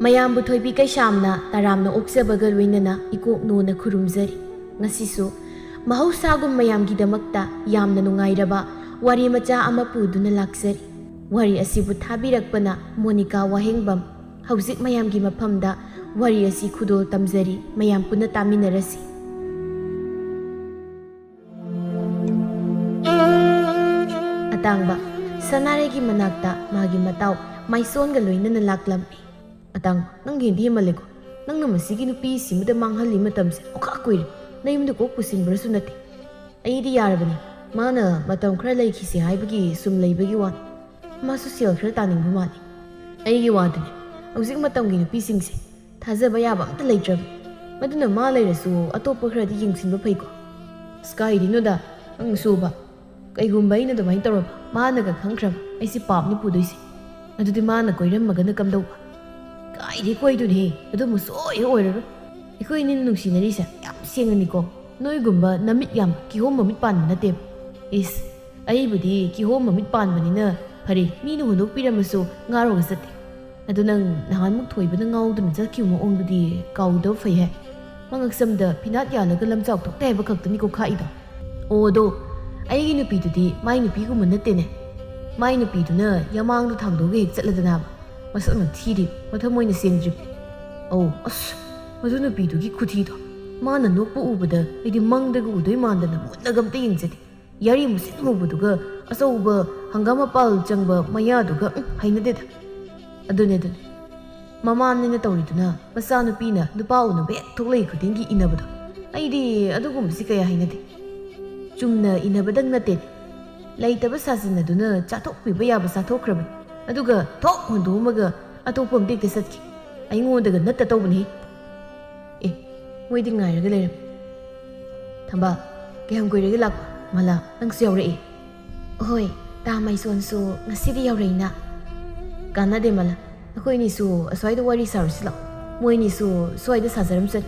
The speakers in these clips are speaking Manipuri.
ꯃꯌꯥꯝꯕꯨ ꯊꯣꯏꯕꯤ ꯀꯩꯁꯥꯝꯅ ꯇꯔꯥꯝꯅ ꯑꯣꯛꯆꯕꯒ ꯂꯣꯏꯅꯅ ꯏꯀꯣꯛ ꯅꯣꯅ ꯈꯨꯔꯨꯝꯖꯔꯤ꯫ ꯉꯁꯤꯁꯨ ꯃꯍꯧꯁꯥꯒꯨꯝ ꯃꯌꯥꯝꯒꯤꯗꯃꯛꯇ ꯌꯥꯝꯅ ꯅꯨꯡꯉꯥꯏꯔꯕ ꯋꯥꯔꯤ ꯃꯆꯥ ꯑꯃ ꯄꯨꯗꯨꯅ ꯂꯥꯛꯆꯔꯤ꯫ ꯋꯥꯔꯤ ꯑꯁꯤꯕꯨ ꯊꯥꯕꯤꯔꯛꯄꯅ ꯃꯣꯅꯤꯀꯥ ꯋꯥꯍꯦꯡꯕꯝ꯫ ꯍꯧꯖꯤꯛ ꯃꯌꯥꯝꯒꯤ ꯃꯐꯝꯗ ꯋꯥꯔꯤ ꯑꯁꯤ ꯈꯨꯗꯣꯜ ꯇꯝꯖꯔꯤ꯫ ꯃꯌꯥꯝ ꯄꯨꯟꯅ ꯇꯥꯃꯤꯟꯅꯔꯁꯤ꯫ ꯑꯇꯥꯡꯕ ꯁꯅꯥꯔꯩꯒꯤ ꯃꯅꯥꯛꯇ ꯃꯥꯒꯤ ꯃꯇꯥꯎ ꯃꯥꯏꯁꯣꯟꯒ ꯂꯣꯏꯅꯅ ꯂꯥꯛꯂꯝꯃꯤ꯫ ꯑꯇꯥꯡꯕ, ꯅꯪ ꯍꯦꯟꯗꯤ ꯍꯦꯟꯃꯜꯂꯦꯀꯣ꯫ ꯅꯪꯅ ꯃꯁꯤꯒꯤ ꯅꯨꯄꯤꯁꯤꯃꯗ ꯃꯥꯡꯍꯜꯂꯤ ꯃꯇꯝꯁꯦ ꯑꯣꯈꯥꯛ ꯀꯨꯏꯔꯦ꯫ ꯅꯌꯨꯝꯗ ꯀꯣꯛ ꯄꯨꯁꯤꯟꯕ꯭ꯔꯁꯨ ꯅꯠꯇꯦ꯫ ꯑꯩꯗꯤ ꯌꯥꯔꯕꯅꯤ꯫ ꯃꯥꯅ ꯃꯇꯝ ꯈꯔ ꯂꯩꯈꯤꯁꯦ ꯍꯥꯏꯕꯒꯤ ꯁꯨꯝ ꯂꯩꯕꯒꯤ ꯋꯥꯅꯤ꯫ ꯃꯥꯁꯨ ꯁꯦꯜ ꯈꯔ ꯇꯥꯅꯤꯡꯕ ꯃꯥꯜꯂꯤ꯫ ꯑꯩꯒꯤ ꯋꯥꯗꯨꯅꯤ, ꯍꯧꯖꯤꯛ ꯃꯇꯝꯒꯤ ꯅꯨꯄꯤꯁꯤꯡꯁꯦ ꯊꯥꯖꯕ ꯌꯥꯕ ꯑꯝꯇ ꯂꯩꯇ꯭ꯔꯕꯅꯤ꯫ ꯃꯗꯨꯅ ꯃꯥ ꯂꯩꯔꯁꯨ ꯑꯇꯣꯞꯄ ꯈꯔꯗꯤ ꯌꯦꯡꯁꯤꯟꯕ ꯐꯩꯀꯣ꯫ ꯑꯁ ꯀꯥꯏꯗꯩꯅꯣꯗ ꯅꯪ ꯁꯨꯕ꯫ ꯀꯩꯒꯨꯝꯕ ꯑꯩꯅ ꯑꯗꯨꯃꯥꯏꯅ ꯇꯧꯔꯕ ꯃꯥꯅꯒ ꯈꯪꯈ꯭ꯔꯕ ꯑꯩꯁꯦ ꯄꯥꯞꯅꯤ ꯄꯨꯗꯣꯏꯁꯦ꯫ ꯑꯗꯨꯗꯤ ꯃꯥꯅ ꯀꯣꯏꯔꯝꯃꯒꯅ ꯀꯝꯗꯧꯕ? ꯀꯥꯏꯗꯩ ꯀꯣꯏꯗꯨꯅꯤ, ꯑꯗꯨꯕꯨ ꯁꯣꯏ ꯑꯣꯏꯔꯔꯣꯏ꯫ ꯑꯩꯈꯣꯏ ꯑꯅꯤꯅ ꯅꯨꯡꯁꯤꯅꯔꯤꯁꯦ ꯌꯥꯝ ꯁꯦꯡꯅꯅꯤꯀꯣ꯫ ꯅꯣꯏꯒꯨꯝꯕ ꯅꯃꯤꯠ ꯌꯥꯝ ꯀꯤꯍꯣꯝ ꯃꯃꯤꯠ ꯄꯥꯟꯕ ꯅꯠꯇꯦꯕ꯫ ꯏꯁ, ꯑꯩꯕꯨꯗꯤ ꯀꯤꯍꯣꯝ ꯃꯃꯤꯠ ꯄꯥꯟꯕꯅꯤꯅ ꯐꯔꯦ, ꯃꯤꯅ ꯍꯨꯟꯗꯣꯛꯄꯤꯔꯝꯃꯁꯨ ꯉꯥꯔꯣꯒ ꯆꯠꯇꯦ꯫ ꯑꯗꯨ ꯅꯪ ꯅꯍꯥꯟꯃꯨꯛ ꯊꯣꯏꯕꯅ ꯉꯥꯎꯗꯨꯅ ꯆꯠꯈꯤꯕ ꯃꯑꯣꯡꯗꯨꯗꯤ ꯀꯥꯎꯗꯕ ꯐꯩ ꯍꯥꯏ꯫ ꯃꯉꯛꯁꯝꯗ ꯐꯤꯅꯥꯠ ꯌꯥꯜꯂꯒ ꯂꯝꯆꯥꯎ ꯊꯣꯛꯇꯦ ꯍꯥꯏꯕ ꯈꯛꯇꯅꯤꯀꯣ ꯈꯥꯛꯏꯗꯣ꯫ ꯑꯣ ꯑꯗꯣ ꯑꯩꯒꯤ ꯅꯨꯄꯤꯗꯨꯗꯤ ꯃꯥꯏ ꯅꯨꯄꯤꯒꯨꯝꯕ ꯅꯠꯇꯦꯅꯦ꯫ ꯃꯥꯏ ꯅꯨꯄꯤꯗꯨꯅ ꯌꯥꯃꯥꯡꯗ ꯊꯥꯡꯗꯣꯛꯑꯒ ꯍꯦꯛ ꯆꯠꯂꯗꯅꯕ ꯃꯁꯛꯅ ꯊꯤꯔꯤ, ꯃꯊꯝ ꯑꯣꯏꯅ ꯁꯦꯡꯗ꯭ꯔꯤ꯫ ꯑꯧ ꯑꯁ, ꯃꯗꯨ ꯅꯨꯄꯤꯗꯨꯒꯤ ꯈꯨꯊꯤꯗꯣ ꯃꯥꯅ ꯅꯣꯛꯄ ꯎꯕꯗ ꯑꯩꯗꯤ ꯃꯪꯗꯒ ꯎꯗꯣꯏ ꯃꯥꯟꯗꯅ ꯃꯨꯟꯅꯒ ꯑꯝꯇ ꯌꯦꯡꯖꯗꯦ꯫ ꯌꯥꯔꯤ ꯃꯨꯁꯤꯟ ꯃꯨꯕꯗꯨꯒ ꯑꯆꯧꯕ ꯍꯪꯒꯥꯝ ꯃꯄꯥꯜ ꯆꯪꯕ ꯃꯌꯥꯗꯨꯒ ꯍꯩꯅꯗꯦꯗ꯫ ꯑꯗꯨꯅꯦ ꯃꯃꯥꯅꯦꯅ ꯇꯧꯔꯤꯗꯨꯅ ꯃꯆꯥꯅꯨꯄꯤꯅ ꯅꯨꯄꯥ ꯎꯅꯕ ꯍꯦꯛ ꯊꯣꯛꯂꯛꯏ ꯈꯨꯗꯤꯡꯒꯤ ꯏꯟꯅꯕꯗꯣ ꯑꯩꯗꯤ ꯑꯗꯨꯒꯨꯝꯕꯁꯤ ꯀꯌꯥ ꯍꯩꯅꯗꯦ꯫ ꯆꯨꯝꯅ ꯏꯟꯅꯕꯗꯪ ꯅꯠꯇꯦꯅꯦ, ꯂꯩꯇꯕ ꯁꯥꯖꯤꯟꯅꯗꯨꯅ ꯆꯥꯊꯣꯛꯄꯤꯕ ꯌꯥꯕ ꯆꯥꯊꯣꯛꯈ꯭ꯔꯕꯅꯤ꯫ ꯑꯗꯨꯒ ꯊꯣꯛ ꯍꯨꯟꯗꯣꯛꯑꯝꯃꯒ ꯑꯇꯣꯞꯄ ꯑꯝꯗ ꯍꯦꯛꯇ ꯆꯠꯈꯤ꯫ ꯑꯩꯉꯣꯟꯗꯒ ꯅꯠꯇ ꯇꯧꯕꯅꯤ꯫ ꯑꯦ, ꯃꯣꯏꯗꯤ ꯉꯥꯏꯔꯒ ꯂꯩꯔꯝꯃꯤ꯫ ꯊꯝꯕꯥꯜ, ꯀꯌꯥꯝ ꯀꯨꯏꯔꯒ ꯂꯥꯛꯄ? ꯃꯂꯥ, ꯅꯪꯁꯨ ꯌꯥꯎꯔꯛꯏ? ꯍꯣꯏ, ꯇꯥ ꯃꯥꯏꯁꯣꯟꯁꯨ ꯉꯁꯤꯗꯤ ꯌꯥꯎꯔꯛꯏꯅ꯫ ꯀꯥꯟꯅꯗꯦ ꯃꯂꯥ, ꯑꯩꯈꯣꯏꯅꯤꯁꯨ ꯑꯁ꯭ꯋꯥꯏꯗ ꯋꯥꯔꯤ ꯁꯥꯔꯨꯁꯤ ꯂꯥꯛꯑꯣ꯫ ꯃꯣꯏꯅꯤꯁꯨ ꯁ꯭ꯋꯥꯏꯗ ꯁꯥꯖꯔꯝꯁꯅꯤ꯫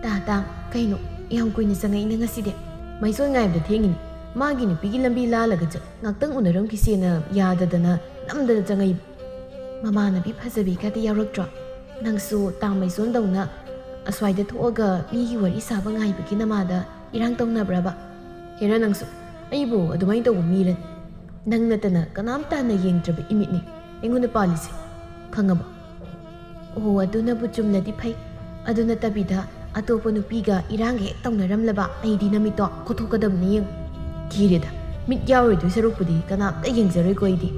ꯇꯥ ꯀꯩꯅꯣ ꯌꯥꯝ ꯀꯨꯏꯅ ꯆꯪꯉꯛꯏꯅ ꯉꯁꯤꯗꯤ? ꯃꯥꯏꯁꯣꯟ ꯉꯥꯏꯕꯗ ꯊꯦꯡꯉꯤꯅꯤ꯫ ꯃꯥꯒꯤ ꯅꯨꯄꯤꯒꯤ ꯂꯝꯕꯤ ꯂꯥꯜꯂꯒ ꯉꯥꯛꯇꯪ ꯎꯅꯔꯝꯈꯤꯁꯦꯅ ꯌꯥꯗꯗꯅ ꯅꯝꯗꯅ ꯆꯪꯉꯛꯏꯕ꯫ ꯃꯃꯥꯟꯅꯕꯤ ꯐꯖꯕꯤꯒꯗꯤ ꯌꯥꯎꯔꯛꯇ꯭ꯔꯣ? ꯅꯪꯁꯨ ꯇꯥ ꯃꯥꯏꯁꯣꯟꯗꯧꯅ ꯑꯁ꯭ꯋꯥꯏꯗ ꯊꯣꯛꯑꯒ ꯃꯤꯒꯤ ꯋꯥꯔꯤ ꯁꯥꯕ ꯉꯥꯏꯕꯒꯤ ꯅꯃꯥꯗ ꯏꯔꯥꯡ ꯇꯧꯅꯕ꯭ꯔꯕ? ꯍꯦꯔꯥ ꯅꯪꯁꯨ, ꯑꯩꯕꯨ ꯑꯗꯨꯃꯥꯏꯅ ꯇꯧꯕ ꯃꯤꯔꯅꯤ? ꯅꯪ ꯅꯠꯇꯅ ꯀꯅꯥꯝꯇ ꯍꯟꯅ ꯌꯦꯡꯗ꯭ꯔꯕ ꯏꯃꯤꯠꯅꯤ ꯑꯩꯉꯣꯟꯗ ꯄꯥꯜꯂꯤꯁꯦ, ꯈꯪꯉꯕ? ꯑꯣ, ꯑꯗꯨꯅꯕꯨ ꯆꯨꯝꯂꯗꯤ ꯐꯩ꯫ ꯑꯗꯨ ꯅꯠꯇꯕꯤꯗ ꯑꯇꯣꯞꯄ ꯅꯨꯄꯤꯒ ꯏꯔꯥꯡꯒ ꯍꯦꯛ ꯇꯧꯅꯔꯝꯂꯕ ꯑꯩꯗꯤ ꯅꯃꯤꯠꯇꯣ ꯀꯣꯊꯣꯛꯀꯗꯕꯅꯤ ꯌꯦꯡꯉꯨ꯫ ꯀꯤꯔꯦꯗ, ꯃꯤꯠ ꯌꯥꯎꯔꯣꯏꯗꯣꯏ ꯁꯔꯨꯛꯄꯨꯗꯤ ꯀꯅꯥꯝꯇ ꯌꯦꯡꯖꯔꯣꯏꯀꯣ ꯑꯩꯗꯤ꯫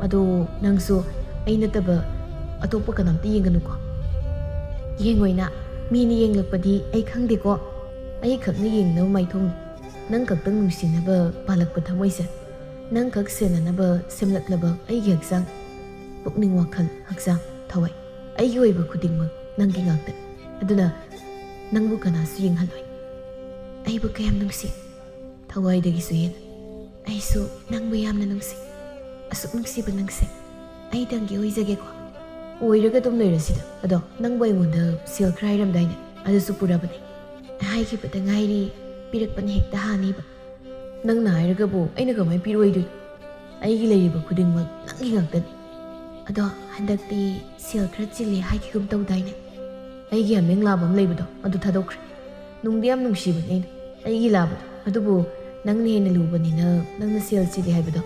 ꯑꯗꯣ ꯅꯪꯁꯨ ꯑꯩ ꯅꯠꯇꯕ ꯑꯇꯣꯞꯄ ꯀꯅꯥꯝꯇ ꯌꯦꯡꯒꯅꯨꯀꯣ꯫ ꯌꯦꯡꯉꯣꯏꯅ, ꯃꯤꯅ ꯌꯦꯡꯂꯛꯄꯗꯤ ꯑꯩ ꯈꯪꯗꯦꯀꯣ꯫ ꯑꯩ ꯈꯛꯅ ꯌꯦꯡꯅꯕ ꯃꯥꯏꯊꯣꯡꯅꯤ꯫ ꯅꯪ ꯈꯛꯇꯪ ꯅꯨꯡꯁꯤꯅꯕ ꯄꯥꯜꯂꯛꯄ ꯊꯃꯣꯏꯁꯦ, ꯅꯪ ꯈꯛ ꯁꯦꯟꯅꯅꯕ ꯁꯦꯝꯂꯛꯂꯕ ꯑꯩꯒꯤ ꯍꯛꯆꯥꯡ, ꯄꯨꯛꯅꯤꯡ ꯋꯥꯈꯜ ꯍꯛꯆꯥꯡ ꯊꯋꯥꯏ, ꯑꯩꯒꯤ ꯑꯣꯏꯕ ꯈꯨꯗꯤꯡꯃꯛ ꯅꯪꯒꯤ ꯉꯥꯛꯇꯅꯤ꯫ ꯑꯗꯨꯅ ꯅꯪꯕꯨ ꯀꯅꯥꯁꯨ ꯌꯦꯡꯍꯜꯂꯣꯏ꯫ ꯑꯩꯕꯨ ꯀꯌꯥꯝ ꯅꯨꯡꯁꯤ, ꯊꯋꯥꯏꯗꯒꯤꯁꯨ ꯍꯦꯟꯅ ꯑꯩꯁꯨ ꯅꯪꯕꯨ ꯌꯥꯝꯅ ꯅꯨꯡꯁꯤ꯫ ꯑꯁꯨꯛ ꯅꯨꯡꯁꯤꯕ ꯅꯪꯁꯦ ꯑꯩꯗꯪꯒꯤ ꯑꯣꯏꯖꯒꯦꯀꯣ꯫ ꯑꯣꯏꯔꯒ ꯑꯗꯨꯝ ꯂꯩꯔꯁꯤꯗ꯫ ꯑꯗꯣ ꯅꯪꯕꯨ ꯑꯩꯉꯣꯟꯗ ꯁꯦꯜ ꯈꯔ ꯍꯥꯏꯔꯝꯗꯥꯏꯅꯦ, ꯑꯗꯨꯁꯨ ꯄꯨꯔꯕꯅꯦ? ꯍꯥꯏꯈꯤꯕꯗ ꯉꯥꯏꯔꯤ, ꯄꯤꯔꯛꯄꯅ ꯍꯦꯛꯇ ꯍꯥꯅꯤꯕ꯫ ꯅꯪꯅ ꯍꯥꯏꯔꯒꯕꯨ ꯑꯩꯅ ꯀꯃꯥꯏꯅ ꯄꯤꯔꯣꯏꯗꯣꯏꯅꯣ? ꯑꯩꯒꯤ ꯂꯩꯔꯤꯕ ꯈꯨꯗꯤꯡꯃꯛ ꯅꯪꯒꯤ ꯉꯥꯛꯇꯅꯤ꯫ ꯑꯗꯣ ꯍꯟꯗꯛꯇꯤ ꯁꯦꯜ ꯈꯔ ꯆꯤꯜꯂꯦ ꯍꯥꯏꯈꯤꯒꯨꯝ ꯇꯧꯗꯥꯏꯅꯦ? ꯑꯩꯒꯤ ꯍꯥꯃꯦꯡ ꯂꯥꯕ ꯑꯃ ꯂꯩꯕꯗꯣ ꯑꯗꯨ ꯊꯥꯗꯣꯛꯈ꯭ꯔꯦ꯫ ꯅꯨꯡꯗꯤ ꯌꯥꯝ ꯅꯨꯡꯁꯤꯕꯅꯦ ꯑꯩꯒꯤ ꯂꯥꯕꯗꯣ꯫ ꯑꯗꯨꯕꯨ ꯅꯪꯅ ꯍꯦꯟꯅ ꯂꯨꯕꯅꯤꯅ ꯅꯪꯅ ꯁꯦꯜ ꯆꯤꯜꯂꯦ ꯍꯥꯏꯕꯗꯣ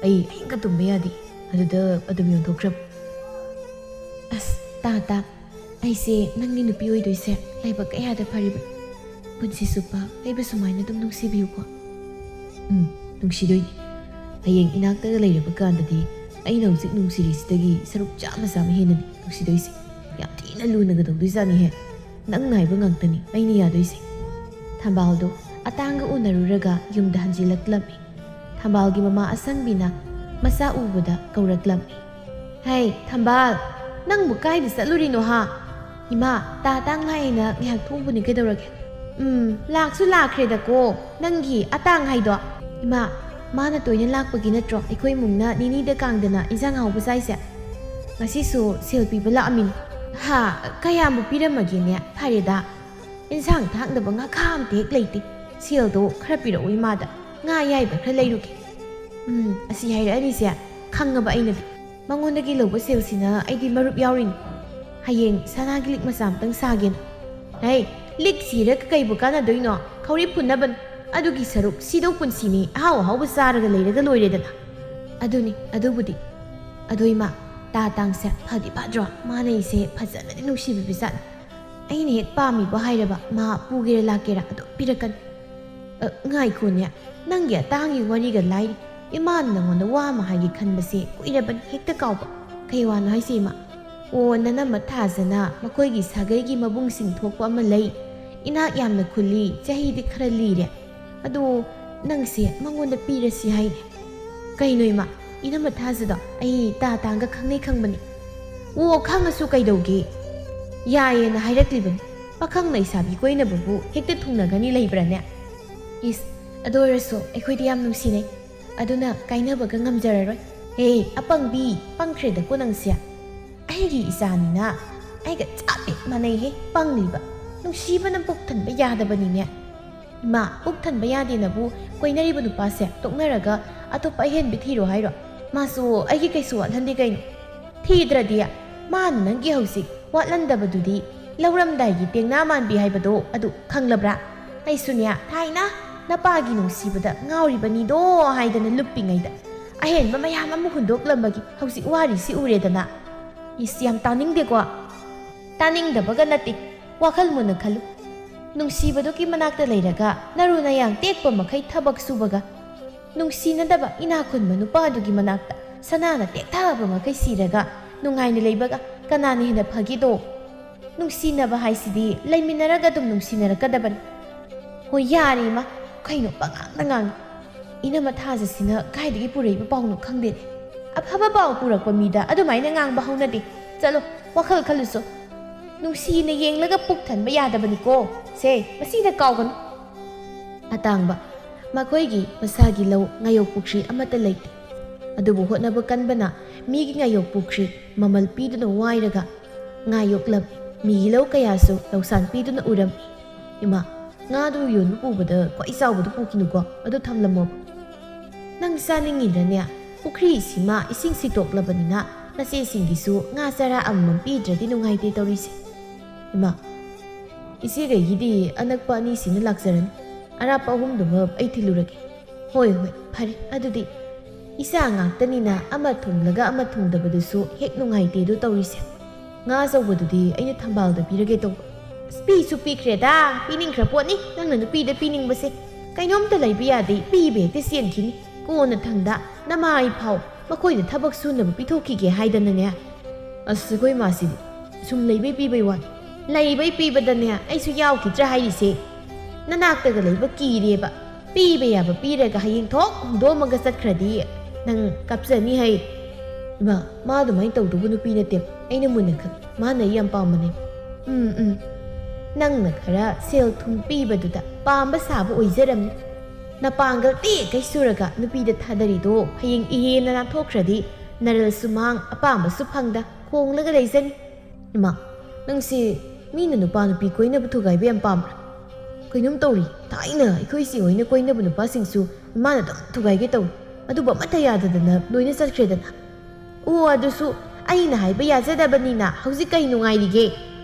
ꯑꯩ ꯑꯍꯤꯡꯒ ꯇꯨꯝꯕ ꯌꯥꯗꯦ꯫ ꯑꯗꯨꯗ ꯑꯗꯨꯝ ꯌꯣꯟꯊꯣꯛꯈ꯭ꯔꯕ꯫ ꯑꯁ ꯇꯥ, ꯑꯩꯁꯦ ꯅꯪꯒꯤ ꯅꯨꯄꯤ ꯑꯣꯏꯗꯣꯏꯁꯦ ꯂꯥꯏꯕꯛ ꯀꯌꯥꯗ ꯐꯔꯤꯕꯅꯤ꯫ ꯄꯨꯟꯁꯤ ꯆꯨꯞꯄ ꯑꯩꯕꯨ ꯁꯨꯃꯥꯏꯅ ꯑꯗꯨꯝ ꯅꯨꯡꯁꯤꯕꯤꯌꯨꯀꯣ꯫ ꯅꯨꯡꯁꯤꯗꯣꯏꯅꯤ꯫ ꯍꯌꯦꯡ ꯏꯅꯥꯛꯇꯒ ꯂꯩꯔꯕ ꯀꯥꯟꯗꯗꯤ ꯑꯩꯅ ꯍꯧꯖꯤꯛ ꯅꯨꯡꯁꯤꯔꯤꯁꯤꯗꯒꯤ ꯁꯔꯨꯛ ꯆꯥꯝꯃ ꯍꯦꯟꯅꯅꯤ ꯅꯨꯡꯁꯤꯗꯣꯏꯁꯦ꯫ ꯌꯥꯝ ꯊꯤꯅ ꯂꯨꯅꯒ ꯇꯧꯗꯣꯏꯖꯥꯠꯅꯤꯍꯦ꯫ ꯅꯪꯅ ꯍꯥꯏꯕ ꯉꯥꯛꯇꯅꯤ ꯑꯩꯅ ꯌꯥꯗꯣꯏꯁꯦ꯫ ꯊꯝꯕꯥꯜꯗꯣ ꯑꯇꯥꯡꯒ ꯎꯅꯔꯨꯔꯒ ꯌꯨꯝꯗ ꯍꯟꯖꯤꯜꯂꯛꯂꯝꯃꯤ꯫ ꯊꯝꯕꯥꯜꯒꯤ ꯃꯃꯥ ꯑꯁꯪꯕꯤꯅ ꯃꯆꯥ ꯎꯕꯗ ꯀꯧꯔꯛꯂꯝꯃꯤ꯫ ꯍꯩ ꯊꯝꯕꯥꯜ, ꯅꯪꯕꯨ ꯀꯥꯏꯗ ꯆꯠꯂꯨꯔꯤꯅꯣ ꯍꯥ? ꯏꯃꯥ, ꯇꯥ ꯇꯥꯡ ꯂꯥꯛꯑꯦꯅ ꯉꯥꯏꯍꯥꯛ ꯊꯣꯛꯎꯕꯅꯤ, ꯀꯩꯗꯧꯔꯒꯦ? ꯂꯥꯛꯁꯨ ꯂꯥꯛꯈ꯭ꯔꯦꯗꯀꯣ ꯅꯪꯒꯤ ꯑꯇꯥꯡ ꯍꯥꯏꯗꯣ꯫ ꯏꯃꯥ, ꯃꯥꯅ ꯇꯣꯏꯅ ꯂꯥꯛꯄꯒꯤ ꯅꯠꯇ꯭ꯔꯣ ꯑꯩꯈꯣꯏ ꯏꯃꯨꯡꯅ ꯅꯤꯅꯤꯗ ꯀꯥꯡꯗꯅ ꯏꯟꯖꯥꯡ ꯑꯍꯥꯎꯕ ꯆꯥꯏꯁꯦ? ꯉꯁꯤꯁꯨ ꯁꯦꯜ ꯄꯤꯕ ꯂꯥꯛꯑꯝꯃꯤꯅꯤ꯫ ꯀꯌꯥꯝꯕꯨ ꯄꯤꯔꯝꯃꯒꯦꯅꯦ? ꯐꯔꯦꯗ, ꯏꯟꯁꯥꯡ ꯊꯥꯛꯅꯕ ꯉꯥꯈꯥ ꯑꯝꯇ ꯍꯦꯛ ꯂꯩꯇꯦ꯫ ꯁꯦꯜꯗꯣ ꯈꯔ ꯄꯤꯔꯛꯎ ꯏꯃꯥꯗ ꯉꯥ ꯑꯌꯥꯏꯕ ꯈꯔ ꯂꯩꯔꯨꯒꯦ ꯑꯁꯤ ꯍꯥꯏꯔꯛꯑꯅꯤꯁꯦ ꯈꯪꯉꯕ ꯑꯩꯅꯗꯤ ꯃꯉꯣꯟꯗꯒꯤ ꯂꯧꯕ ꯁꯦꯜꯁꯤꯅ ꯑꯩꯗꯤ ꯃꯔꯨꯞ ꯌꯥꯎꯔꯤꯅꯤ ꯍꯌꯦꯡ ꯁꯅꯥꯒꯤ ꯂꯤꯛ ꯃꯆꯥ ꯑꯃꯇꯪ ꯁꯥꯒꯦꯅ ꯍꯩ ꯂꯤꯛ ꯁꯤꯔꯒ ꯀꯩꯕꯨ ꯀꯥꯟꯅꯗꯣꯏꯅꯣ ꯈꯧꯔꯤ ꯐꯨꯟꯅꯕꯅꯤ ꯑꯗꯨꯒꯤ ꯁꯔꯨꯛ ꯁꯤꯗꯧ ꯄꯨꯟꯁꯤꯅꯤ ꯑꯍꯥꯎ ꯑꯍꯥꯎꯕ ꯆꯥꯔꯒ ꯂꯩꯔꯒ ꯂꯣꯏꯔꯦꯗꯅ ꯑꯗꯨꯅꯤ ꯑꯗꯨꯕꯨꯗꯤ ꯑꯗꯣ ꯏꯃꯥ ꯇꯥ ꯇꯥꯡꯁꯦ ꯐꯗꯤ ꯐꯗ꯭ꯔꯣ ꯃꯥꯅ ꯑꯩꯁꯦ ꯐꯖꯅꯗꯤ ꯅꯨꯡꯁꯤꯕꯤꯕ ꯖꯥꯠꯅꯤ ꯑꯩꯅ ꯍꯦꯛ ꯄꯥꯝꯃꯤꯕ ꯍꯥꯏꯔꯕ ꯃꯥ ꯄꯨꯒꯦꯔꯥ ꯂꯥꯛꯀꯦꯔꯥ ꯑꯗꯨꯝ ꯄꯤꯔꯛꯀꯅꯤ ꯉꯥꯏꯈꯣꯅꯦ ꯅꯪꯒꯤ ꯑꯇꯥꯡꯒꯤ ꯋꯥꯔꯤꯒ ꯂꯥꯏꯔꯤ 이마는 너무나 와마하게 칸바시 꾸이라반 헥다 까오바 그이와노 하이시 이마 오 나나 마타자나 마코이기 사가이기 마붕싱 톡pa ama lay ina yamna khuli chahidi khara lire ado nangse mangonda pirasi haine kaino ima ina mathazada ai ta tanga khangnei khangbani o khangasu kaidauge yaye na hairakliban pakhang nei sabi koina babu hekta thungnagani leibrane is adorso ekhoidi yam nungsinei aduna kainabaga ngamjararoi he apangbi pangkhre da konangsia aigi isanina aiga chape manai he pangliba nungsibana puktanba yadabani ne ima puktanba yadinabu koinariba nupase toknaraga atopa henbi thiro hairo masu aigi kaisu wathandi kaino thidradiya man nangi hausi watlandabadudi lauramdaigi tengna manbi haibado adu khanglabra aisunya thaina napagi nungsibada ngauribani do haidana luppingaida ahenba mayam amu hundoklambagi hausi wari si uredana isyam taningdeko taningdabaga nati wakhal muna khalu nungsibado ki manakta leiraga naruna yang tekpa makhai thabak subaga nungsinadaba inakun manupadugi manakta sanana tekthaba makhai siraga nungaina leibaga kanani hena phagido nungsinaba haisidi leiminaraga dum nungsinarakadan ho yari ma kaino pangang ina mathaja sina kaidigi puraiba pawnu khangde afaba paw purakpa mida adumaina ngang bahaunadi chalo wakhal khaluso nungsina yenglaga pukthanba yadabani ko se masida kawgan atangba makoigi masagi law ngayok pukri amata leite adubu hotnaba kanbana migi ngayok pukri mamal piduna wairaga ngayok lab migi law kayaso lawsan piduna uram ima ngadu yun pubada kwai sawbadu pukinuko adu thamlamo nang saningirane pukri sima ising sitoklabanina nase singisu nga sara amam pidradi nungaite tawrise ima isige gidi anakpa ani sina laksaran arapa humduma ai thilurage hoi hoi phare adudi isa ngaktanina ama thumlaga ama thungdabadusu hek nungaite du tawrise nga zawbadudi aina thambalda pirage taw pi su pi kreda pining kraponi nangna nupi da pining base kainom ta laibi yadi pi be te sien khini kona thangda namai phau makoi da thabak sunna pithoki ge haidana ne asgoi masi sum leibai pi bai wan leibai pi badane ai su yaw ki tra hairi se nanak ta ga leiba ki reba pi be ya ba pi re ga haying thok do maga sat khradi nang kapsani hai ma ma du mai tau du bu nupi na te aina munna kha ma na yam pa mane nang na khara sel thum pi baduda pamba sabu oijaram na pangal ti kai suraga nupi da thadari do haying ihe na thokhradi naral sumang apamba su phangda khonglaga leijani ima nangsi mina nupa nupi koina bu thugai be am pamra koinum tawri thaina ikoi si hoina koina bu nupa singsu mana dam thugai ge taw adu ba mata yadadana noina satkredana o adusu aina haiba yajadabani na hauji kai nungai dige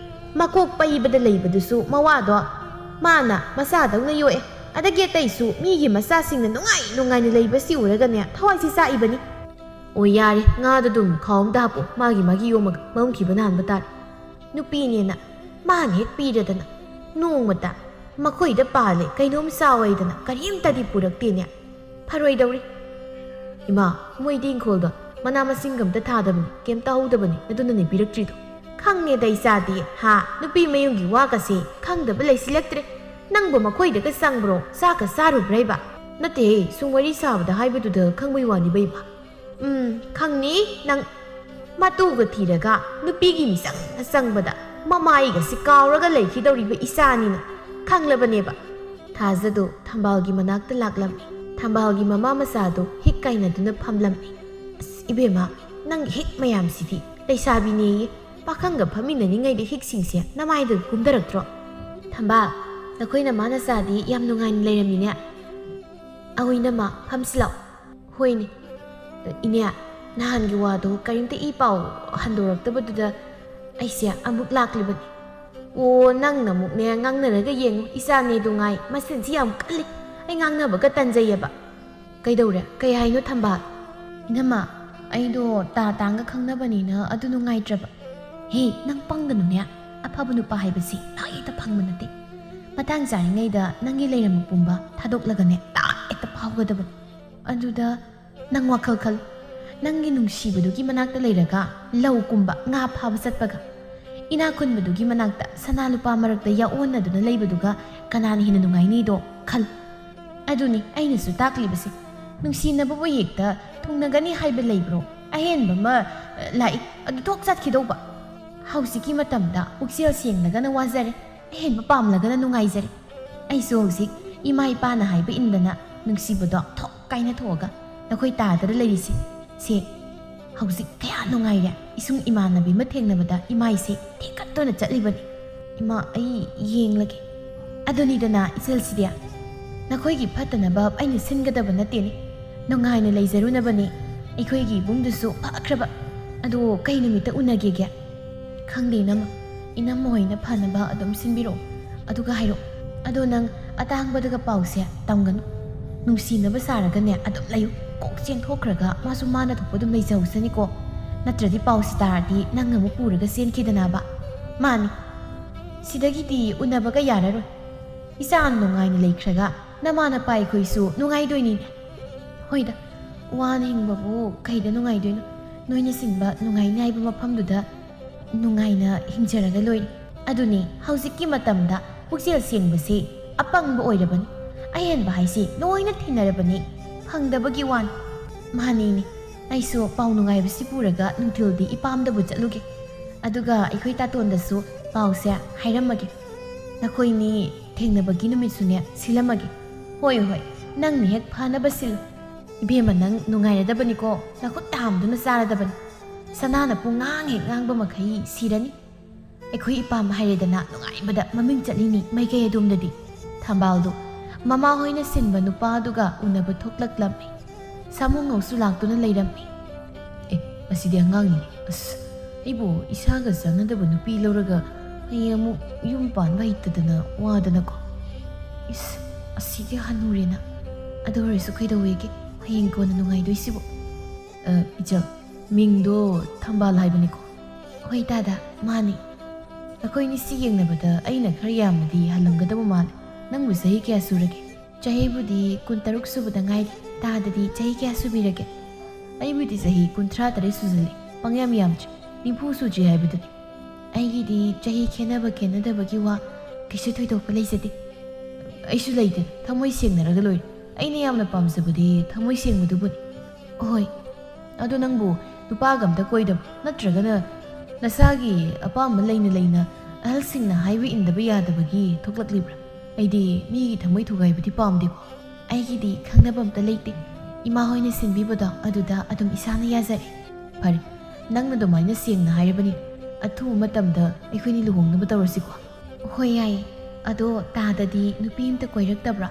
makok paibada leibadusu mawado mana masadawna yoe adage taisu migi masasingna nungai na leibasi uragane thawai si sa ibani o yare nga dum khawm dapu magi yomag mamki banan batar nupi ne na man hek piradana nongmata makoi da pale kainom sawaidana karim tadi purakte ne pharoi dawri ima moiding kholda mana masingam ta thadabani kem tahudabani aduna ne piraktrido khangне dai sadi ha nupi mayungi wa ka se khangdaba leisilaktre nangbo makoi da ka sangbro sa ka saru braiba nate sungwari sabda haibudu da khangbai wani bai ba khangni nang matu ga thiraga nupi gi misang sangbada mamai ga sikawraga leikidori ba isani na khanglabane ba thazadu thambal gi manakta laklam thambal gi mama masadu hikkaina duna phamlam ibema nang hik mayam sidi leisabi ne pakhanga phamina ningai de hik singse namai da gumdaraktro thamba ꯅꯈꯣꯏꯅ ꯃꯥꯅ ꯆꯥꯗꯤ ꯌꯥꯝ ꯅꯨꯡꯉꯥꯏꯅ ꯂꯩꯔꯝꯃꯤꯅꯦ ꯑꯋꯣꯏꯅ ꯃꯥ ꯐꯝꯁꯤꯜꯂꯛꯑꯣ ꯍꯣꯏꯅꯦ ꯏꯅꯦ ꯅꯍꯥꯟꯒꯤ ꯋꯥꯗꯣ ꯀꯔꯤꯝꯇ ꯏ ꯄꯥꯎ ꯍꯟꯗꯣꯔꯛꯇꯕꯗꯨꯗ ꯑꯩꯁꯦ ꯑꯃꯨꯛ ꯂꯥꯛꯂꯤꯕꯅꯤ ꯑꯣ ꯅꯪꯅ ꯑꯃꯨꯛꯅꯦ ꯉꯥꯡꯅꯔꯒ ꯌꯦꯡꯉꯨ ꯏꯆꯥꯅꯦꯗꯣ ꯉꯥꯏ ꯃꯆꯤꯟꯁꯤ ꯌꯥꯝ ꯀꯜꯂꯤ ꯑꯩ ꯉꯥꯡꯅꯕꯒ ꯇꯟꯖꯩꯌꯦꯕ ꯀꯩꯗꯧꯔꯦ ꯀꯩ ꯍꯥꯏꯅꯣ ꯊꯝꯕꯥꯜ ꯏꯅꯝꯃ ꯑꯩꯗꯣ ꯇꯥꯡꯒ ꯈꯪꯅꯕꯅꯤꯅ ꯑꯗꯨ ꯅꯨꯡꯉꯥꯏꯇ꯭ꯔꯕ ꯍꯦ ꯅꯪ ꯄꯪꯒꯅꯨꯅꯦ ꯑꯐꯕ ꯅꯨꯄꯥ ꯍꯥꯏꯕꯁꯤ ꯍꯦꯛꯇ ꯐꯪꯕ ꯅꯠꯇꯦ ꯃꯇꯥꯡ ꯆꯥꯔꯤꯉꯩꯗ ꯅꯪꯒꯤ ꯂꯩꯔꯝꯕ ꯄꯨꯝꯕ ꯊꯥꯗꯣꯛꯂꯒꯅꯦ ꯍꯦꯛꯇ ꯐꯥꯎꯒꯗꯕꯅꯤ ꯑꯗꯨꯗ ꯅꯪ ꯋꯥꯈꯜ ꯈꯜꯂꯨ ꯅꯪꯒꯤ ꯅꯨꯡꯁꯤꯕꯗꯨꯒꯤ ꯃꯅꯥꯛꯇ ꯂꯩꯔꯒ ꯂꯧꯀꯨꯝꯕ ꯉꯥ ꯐꯥꯕ ꯆꯠꯄꯒ ꯏꯅꯥꯛ ꯈꯨꯟꯕꯗꯨꯒꯤ ꯃꯅꯥꯛꯇ ꯁꯅꯥ ꯂꯨꯄꯥ ꯃꯔꯛꯇ ꯌꯥꯑꯣꯟꯅꯗꯨꯅ ꯂꯩꯕꯗꯨꯒ ꯀꯅꯥꯅ ꯍꯦꯟꯅ ꯅꯨꯡꯉꯥꯏꯅꯤꯗꯣ ꯈꯜ ꯑꯗꯨꯅꯤ ꯑꯩꯅꯁꯨ ꯇꯥꯛꯂꯤꯕꯁꯦ ꯅꯨꯡꯁꯤꯅꯕꯕꯨ ꯍꯦꯛꯇ ꯊꯨꯡꯅꯒꯅꯤ ꯍꯥꯏꯕ ꯂꯩꯕ꯭ꯔꯣ ꯑꯍꯦꯟꯕ ꯑꯃ ꯂꯥꯛꯏ ꯑꯗꯨ ꯊꯣꯛ ꯆꯠꯈꯤꯗꯧꯕ ꯍꯧꯖꯤꯛꯀꯤ ꯃꯇꯝꯗ ꯄꯨꯛꯆꯦꯜ ꯁꯦꯡꯂꯒꯅ ꯋꯥꯖꯔꯦ ꯑꯍꯦꯟꯕ ꯄꯥꯝꯂꯒꯅ ꯅꯨꯡꯉꯥꯏꯖꯔꯦ ꯑꯩꯁꯨ ꯍꯧꯖꯤꯛ ꯏꯃꯥ ꯏꯄꯥꯅ ꯍꯥꯏꯕ ꯏꯟꯗꯅ ꯅꯨꯡꯁꯤꯕꯗꯣ ꯊꯣꯛ ꯀꯥꯏꯅ ꯊꯣꯛꯑꯒ ꯅꯈꯣꯏ ꯇꯥꯗꯅ ꯂꯩꯔꯤꯁꯦ ꯁꯦ ꯍꯧꯖꯤꯛ ꯀꯌꯥ ꯅꯨꯡꯉꯥꯏꯔꯦ ꯏꯁꯨꯡ ꯏꯃꯥꯟꯅꯕꯤ ꯑꯃ ꯊꯦꯡꯅꯕꯗ ꯏꯃꯥꯏꯁꯦ ꯊꯦꯛꯀꯠꯇꯨꯅ ꯆꯠꯂꯤꯕꯅꯤ ꯏꯃꯥ ꯑꯩ ꯌꯦꯡꯂꯒꯦ ꯑꯗꯨꯅꯤꯗꯅ ꯏꯆꯜꯁꯤꯗꯤ ꯅꯈꯣꯏꯒꯤ ꯐꯠꯇꯅꯕ ꯑꯩꯅ ꯁꯤꯟꯒꯗꯕ ꯅꯠꯇꯦꯅꯦ ꯅꯨꯡꯉꯥꯏꯅ ꯂꯩꯖꯔꯨꯅꯕꯅꯤ ꯑꯩꯈꯣꯏꯒꯤ ꯏꯕꯨꯡꯗꯨꯁꯨ ꯐꯈ꯭ꯔꯕ ꯑꯗꯣ ꯀꯩ ꯅꯨꯃꯤꯠꯇ ꯎꯅꯒꯦꯒꯦ ꯈꯪꯗꯦ ꯏꯅꯝꯃ ꯍꯣꯏꯅ ꯐꯅꯕ ꯑꯗꯨꯝ ꯁꯤꯟꯕꯤꯔꯛꯑꯣ ꯑꯗꯨꯒ ꯍꯥꯏꯔꯛꯑꯣ ꯑꯗꯣ ꯅꯪ ꯑꯇꯥꯡꯕꯗꯒ ꯄꯥꯎꯁꯦ ꯇꯝꯒꯅꯨ ꯅꯨꯡꯁꯤꯅꯕ ꯁꯥꯔꯒꯅꯦ ꯑꯗꯨꯝ ꯂꯩꯌꯨ ꯀꯣꯛ ꯆꯦꯟꯊꯣꯛꯈ꯭ꯔꯒ ꯃꯥꯁꯨ ꯃꯥꯅ ꯊꯣꯛꯄ ꯑꯗꯨꯝ ꯂꯩꯖꯍꯧꯁꯅꯤꯀꯣ ꯅꯠꯇ꯭ꯔꯗꯤ ꯄꯥꯎꯁꯤ ꯇꯥꯔꯗꯤ ꯅꯪ ꯑꯃꯨꯛ ꯄꯨꯔꯒ ꯆꯦꯟꯈꯤꯗꯅꯕ ꯃꯥꯅꯤ ꯁꯤꯗꯒꯤꯗꯤ ꯎꯅꯕꯒ ꯌꯥꯔꯔꯣꯏ ꯏꯆꯥ ꯅꯨꯡꯉꯥꯏꯅ ꯂꯩꯈ꯭ꯔꯒ ꯅꯃꯥ ꯅꯄꯥ ꯑꯩꯈꯣꯏꯁꯨ ꯅꯨꯡꯉꯥꯏꯗꯣꯏꯅꯤꯅꯦ ꯍꯣꯏꯗ ꯋꯥꯅ ꯍꯤꯡꯕꯕꯨ ꯀꯩꯗ ꯅꯨꯡꯉꯥꯏꯗꯣꯏꯅꯣ ꯅꯣꯏꯅ ꯁꯤꯟꯕ ꯅꯨꯡꯉꯥꯏꯅꯤ ꯍꯥꯏꯕ ꯃꯐꯝꯗꯨꯗ ꯅꯨꯡꯉꯥꯏꯅ ꯍꯤꯡꯖꯔꯒ ꯂꯣꯏꯔꯦ ꯑꯗꯨꯅꯤ ꯍꯧꯖꯤꯛꯀꯤ ꯃꯇꯝꯗ ꯄꯨꯛꯆꯦꯜ ꯁꯦꯡꯕꯁꯤ ꯑꯄꯪꯕ ꯑꯣꯏꯔꯕꯅꯤ ꯑꯍꯦꯟꯕ ꯍꯥꯏꯁꯤ ꯂꯣꯏꯅ ꯊꯤꯅꯔꯕꯅꯤ ꯐꯪꯗꯕꯒꯤ ꯋꯥꯅꯤ ꯃꯥꯅꯤꯅꯦ ꯑꯩꯁꯨ ꯄꯥꯎ ꯅꯨꯡꯉꯥꯏꯕꯁꯤ ꯄꯨꯔꯒ ꯅꯨꯡꯊꯤꯜꯗꯤ ꯏꯄꯥꯝꯗꯕꯨ ꯆꯠꯂꯨꯒꯦ ꯑꯗꯨꯒ ꯑꯩꯈꯣꯏ ꯇꯥꯇꯣꯟꯗꯁꯨ ꯄꯥꯎꯁꯦ ꯍꯥꯏꯔꯝꯃꯒꯦ ꯅꯈꯣꯏꯅꯤ ꯊꯦꯡꯅꯕꯒꯤ ꯅꯨꯃꯤꯠꯁꯨꯅꯦ ꯁꯤꯜꯂꯝꯃꯒꯦ ꯍꯣꯏ ꯅꯪꯅ ꯍꯦꯛ ꯐꯅꯕ ꯁꯤꯜꯂꯨ ꯏꯕꯦꯝꯃ ꯅꯪ ꯅꯨꯡꯉꯥꯏꯔꯗꯕꯅꯤꯀꯣ ꯅꯈꯨꯠ ꯇꯥꯝꯗꯨꯅ ꯆꯥꯔꯗꯕꯅꯤ ꯁꯅꯥꯅ ꯄꯨꯡꯉꯥꯡ ꯍꯦꯛ ꯉꯥꯡꯕ ꯃꯈꯩ ꯁꯤꯔꯅꯤ ꯑꯩꯈꯣꯏ ꯏꯄꯥꯝ ꯍꯥꯏꯔꯦꯗꯅ ꯅꯨꯡꯉꯥꯏꯕꯗ ꯃꯃꯤꯡ ꯆꯠꯂꯤꯅꯤ ꯃꯥꯏꯀꯩ ꯑꯗꯣꯝꯗꯗꯤ ꯊꯝꯕꯥꯜꯗꯣ ꯃꯃꯥ ꯍꯣꯏꯅ ꯁꯤꯟꯕ ꯅꯨꯄꯥꯗꯨꯒ ꯎꯅꯕ ꯊꯣꯛꯂꯛꯂꯝꯃꯤ ꯁꯥꯃꯨꯉꯧꯁꯨ ꯂꯥꯛꯇꯨꯅ ꯂꯩꯔꯝꯃꯤ ꯑꯁꯤꯗꯤ ꯑꯉꯥꯡꯅꯤꯅꯦ ꯑꯁ ꯑꯩꯕꯨ ꯏꯁꯥꯒ ꯆꯥꯟꯅꯗꯕ ꯅꯨꯄꯤ ꯂꯧꯔꯒ ꯍꯌꯦꯡ ꯑꯃꯨꯛ ꯌꯨꯝ ꯄꯥꯟꯕ ꯍꯩꯇꯗꯅ ꯋꯥꯗꯅꯀꯣ ꯑꯁꯤꯗꯤ ꯍꯟꯅꯨꯔꯦꯅ ꯑꯗꯨ ꯑꯣꯏꯔꯁꯨ ꯀꯩꯗꯧꯋꯦꯒꯦ ꯍꯌꯦꯡ ꯀꯣꯟꯅ ꯅꯨꯡꯉꯥꯏꯗꯣꯏꯁꯤꯕꯨ ꯏꯆꯜ ꯃꯤꯡꯗꯣ ꯊꯝꯕꯥꯜ ꯍꯥꯏꯕꯅꯤꯀꯣ ꯍꯣꯏ ꯗꯥꯗꯥ ꯃꯥꯅꯤ ꯑꯩꯈꯣꯏꯅꯤ ꯁꯤ ꯌꯦꯡꯅꯕꯗ ꯑꯩꯅ ꯈꯔ ꯌꯥꯝꯅꯗꯤ ꯍꯜꯂꯝꯒꯗꯕ ꯃꯥꯜꯂꯦ ꯅꯪꯕꯨ ꯆꯍꯤ ꯀꯌా ꯁꯨꯔꯒꯦ ꯆꯍꯤꯕꯨꯗꯤ 16 ꯁꯨꯕꯗ ꯉꯥꯏꯔꯤ ꯗꯥꯗꯗꯤ ꯆꯍꯤ ꯀꯌꯥ ꯁꯨꯕꯤꯔꯒꯦ ꯑꯩꯕꯨꯗꯤ ꯆꯍꯤ 33 ꯁꯨꯖꯜꯂꯤ ꯄꯪꯌꯥꯝ ꯌꯥꯝꯗ꯭ꯔꯤ 40 ꯁꯨꯗ꯭ꯔꯤ ꯍꯥꯏꯕꯗꯨꯅꯤ ꯑꯩꯒꯤꯗꯤ ꯆꯍꯤ ꯈꯦꯠꯅꯕꯒꯤ ꯋꯥ ꯀꯩꯁꯨ ꯊꯣꯏꯗꯣꯛꯄ ꯂꯩꯖꯗꯦ ꯑꯩꯁꯨ ꯂꯩꯇꯦ ꯊꯃꯣꯏ ꯁꯦꯡꯅꯔꯒ ꯂꯣꯏꯔꯦ ꯑꯩꯅ ꯌꯥꯝꯅ ꯄꯥꯝꯖꯕꯗꯤ ꯊꯃꯣꯏ ꯁꯦꯡꯕꯗꯨꯕꯨꯅꯤ ꯍꯣꯏ ꯑꯗꯣ ꯅꯪꯕꯨ ꯅꯨꯄꯥꯒ ꯑꯝꯇ ꯀꯣꯏꯗꯕ ꯅꯠꯇ꯭ꯔꯒꯅ ꯅꯁꯥꯒꯤ ꯑꯄꯥꯝꯕ ꯂꯩꯅ ꯑꯍꯜꯁꯤꯡꯅ ꯍꯥꯏꯕ ꯏꯟꯗꯕ ꯌꯥꯗꯕꯒꯤ ꯊꯣꯛꯂꯛꯂꯤꯕ꯭ꯔꯥ ꯑꯩꯗꯤ ꯃꯤꯒꯤ ꯊꯃꯣꯏ ꯊꯨꯒꯥꯏꯕꯗꯤ ꯄꯥꯝꯗꯦꯀꯣ ꯑꯩꯒꯤꯗꯤ ꯈꯪꯅꯕ ꯑꯝꯇ ꯂꯩꯇꯦ ꯏꯃꯥ ꯍꯣꯏꯅ ꯁꯤꯟꯕꯤꯕꯗꯣ ꯑꯗꯨꯗ ꯑꯗꯨꯝ ꯏꯁꯥꯅ ꯌꯥꯖꯔꯦ ꯐꯔꯦ ꯅꯪꯅ ꯑꯗꯨꯃꯥꯏꯅ ꯁꯦꯡꯅ ꯍꯥꯏꯔꯕꯅꯤ ꯑꯊꯨꯕ ꯃꯇꯝꯗ ꯑꯩꯈꯣꯏꯅꯤ ꯂꯨꯍꯣꯡꯅꯕ ꯇꯧꯔꯁꯤꯀꯣ ꯍꯣꯏ ꯌꯥꯏꯌꯦ ꯑꯗꯣ ꯇꯥꯗꯗꯤ ꯅꯨꯄꯤ ꯑꯝꯇ ꯀꯣꯏꯔꯛꯇꯕ꯭ꯔꯥ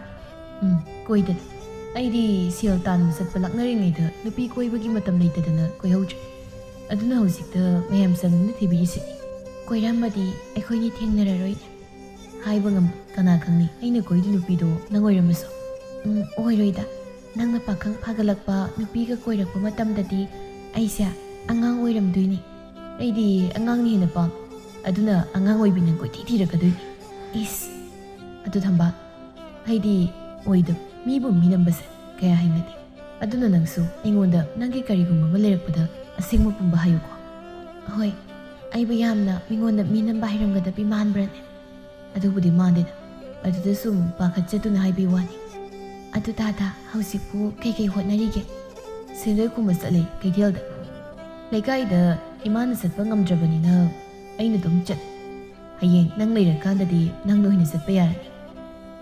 ꯀꯣꯏꯗꯅ ꯑꯩꯗꯤ ꯁꯦꯜ ꯇꯥꯟꯕ ꯆꯠꯄ ꯂꯥꯛꯅꯔꯤꯉꯩꯗ ꯅꯨꯄꯤ ꯀꯣꯏꯕꯒꯤ ꯃꯇꯝ ꯂꯩꯇꯗꯅ ꯀꯣꯏꯍꯧꯗ꯭ꯔꯦ ꯑꯗꯨꯅ ꯍꯧꯖꯤꯛꯇ ꯃꯌꯥꯝ ꯆꯪꯗꯨꯅ ꯊꯤꯕꯤꯔꯤꯁꯤꯅꯤ ꯀꯣꯏꯔꯝꯃꯗꯤ ꯑꯩꯈꯣꯏꯅꯤ ꯊꯦꯡꯅꯔꯔꯣꯏꯅꯦ ꯍꯥꯏꯕ ꯉꯝꯗꯦ ꯀꯅꯥ ꯈꯪꯅꯤ ꯑꯩꯅ ꯀꯣꯏꯔꯤ ꯅꯨꯄꯤꯗꯣ ꯅꯪ ꯑꯣꯏꯔꯝꯃꯁꯨ ꯑꯣꯏꯔꯣꯏꯗ ꯅꯪꯅ ꯄꯥꯈꯪ ꯐꯥꯒꯠꯂꯛꯄ ꯅꯨꯄꯤꯒ ꯀꯣꯏꯔꯛꯄ ꯃꯇꯝꯗꯗꯤ ꯑꯩꯁꯦ ꯑꯉꯥꯡ ꯑꯣꯏꯔꯝꯗꯣꯏꯅꯤ ꯑꯩꯗꯤ ꯑꯉꯥꯡꯅ ꯍꯦꯟꯅ ꯄꯥꯝꯃꯦ ꯑꯗꯨꯅ ꯑꯉꯥꯡ ꯑꯣꯏꯕꯤꯅ ꯀꯣꯏꯊꯤ ꯊꯤꯔꯛꯀꯗꯣꯏꯅꯤ ꯏꯁ ꯑꯗꯨ ꯊꯝꯕꯥꯜ ꯑꯩꯗꯤ ꯑꯣꯏꯗꯕ ꯃꯤꯕꯨ ꯃꯤꯅꯝꯕꯁꯦ ꯀꯌꯥ ꯍꯩꯅꯗꯦ ꯑꯗꯨꯅ ꯅꯪꯁꯨ ꯑꯩꯉꯣꯟꯗ ꯅꯪꯒꯤ ꯀꯔꯤꯒꯨꯝꯕ ꯑꯃ ꯂꯩꯔꯛꯄꯗ ꯑꯁꯦꯡꯕ ꯄꯨꯝꯕ ꯍꯥꯏꯌꯨꯀꯣ ꯍꯣꯏ ꯑꯩꯕꯨ ꯌꯥꯝꯅ ꯃꯤꯉꯣꯟꯗ ꯃꯤꯅꯝꯕ ꯍꯩꯔꯝꯒꯗꯕꯤ ꯃꯥꯟꯕ꯭ꯔꯅꯦ ꯑꯗꯨꯕꯨꯗꯤ ꯃꯥꯟꯗꯦꯗ ꯑꯗꯨꯗ ꯁꯨꯝ ꯄꯥꯈꯠꯆꯗꯨꯅ ꯍꯥꯏꯕꯤ ꯋꯥꯅꯤ ꯑꯗꯨ ꯗꯥꯗꯥ ꯍꯧꯖꯤꯛꯄꯨ ꯀꯩꯀꯩ ꯍꯣꯠꯅꯔꯤꯒꯦ ꯁꯦꯟꯗꯣꯏ ꯈꯨꯝꯕ ꯆꯠꯂꯦ ꯀꯩꯊꯦꯜꯗ ꯂꯩꯀꯥꯏꯗ ꯏꯃꯥꯅ ꯆꯠꯄ ꯉꯝꯗ꯭ꯔꯕꯅꯤꯅ ꯑꯩꯅ ꯑꯗꯨꯝ ꯆꯠꯂꯦ ꯍꯌꯦꯡ ꯅꯪ ꯂꯩꯔꯀꯥꯟꯗꯗꯤ ꯅꯪꯅ ꯑꯣꯏꯅ ꯆꯠꯄ ꯌꯥꯔꯅꯤ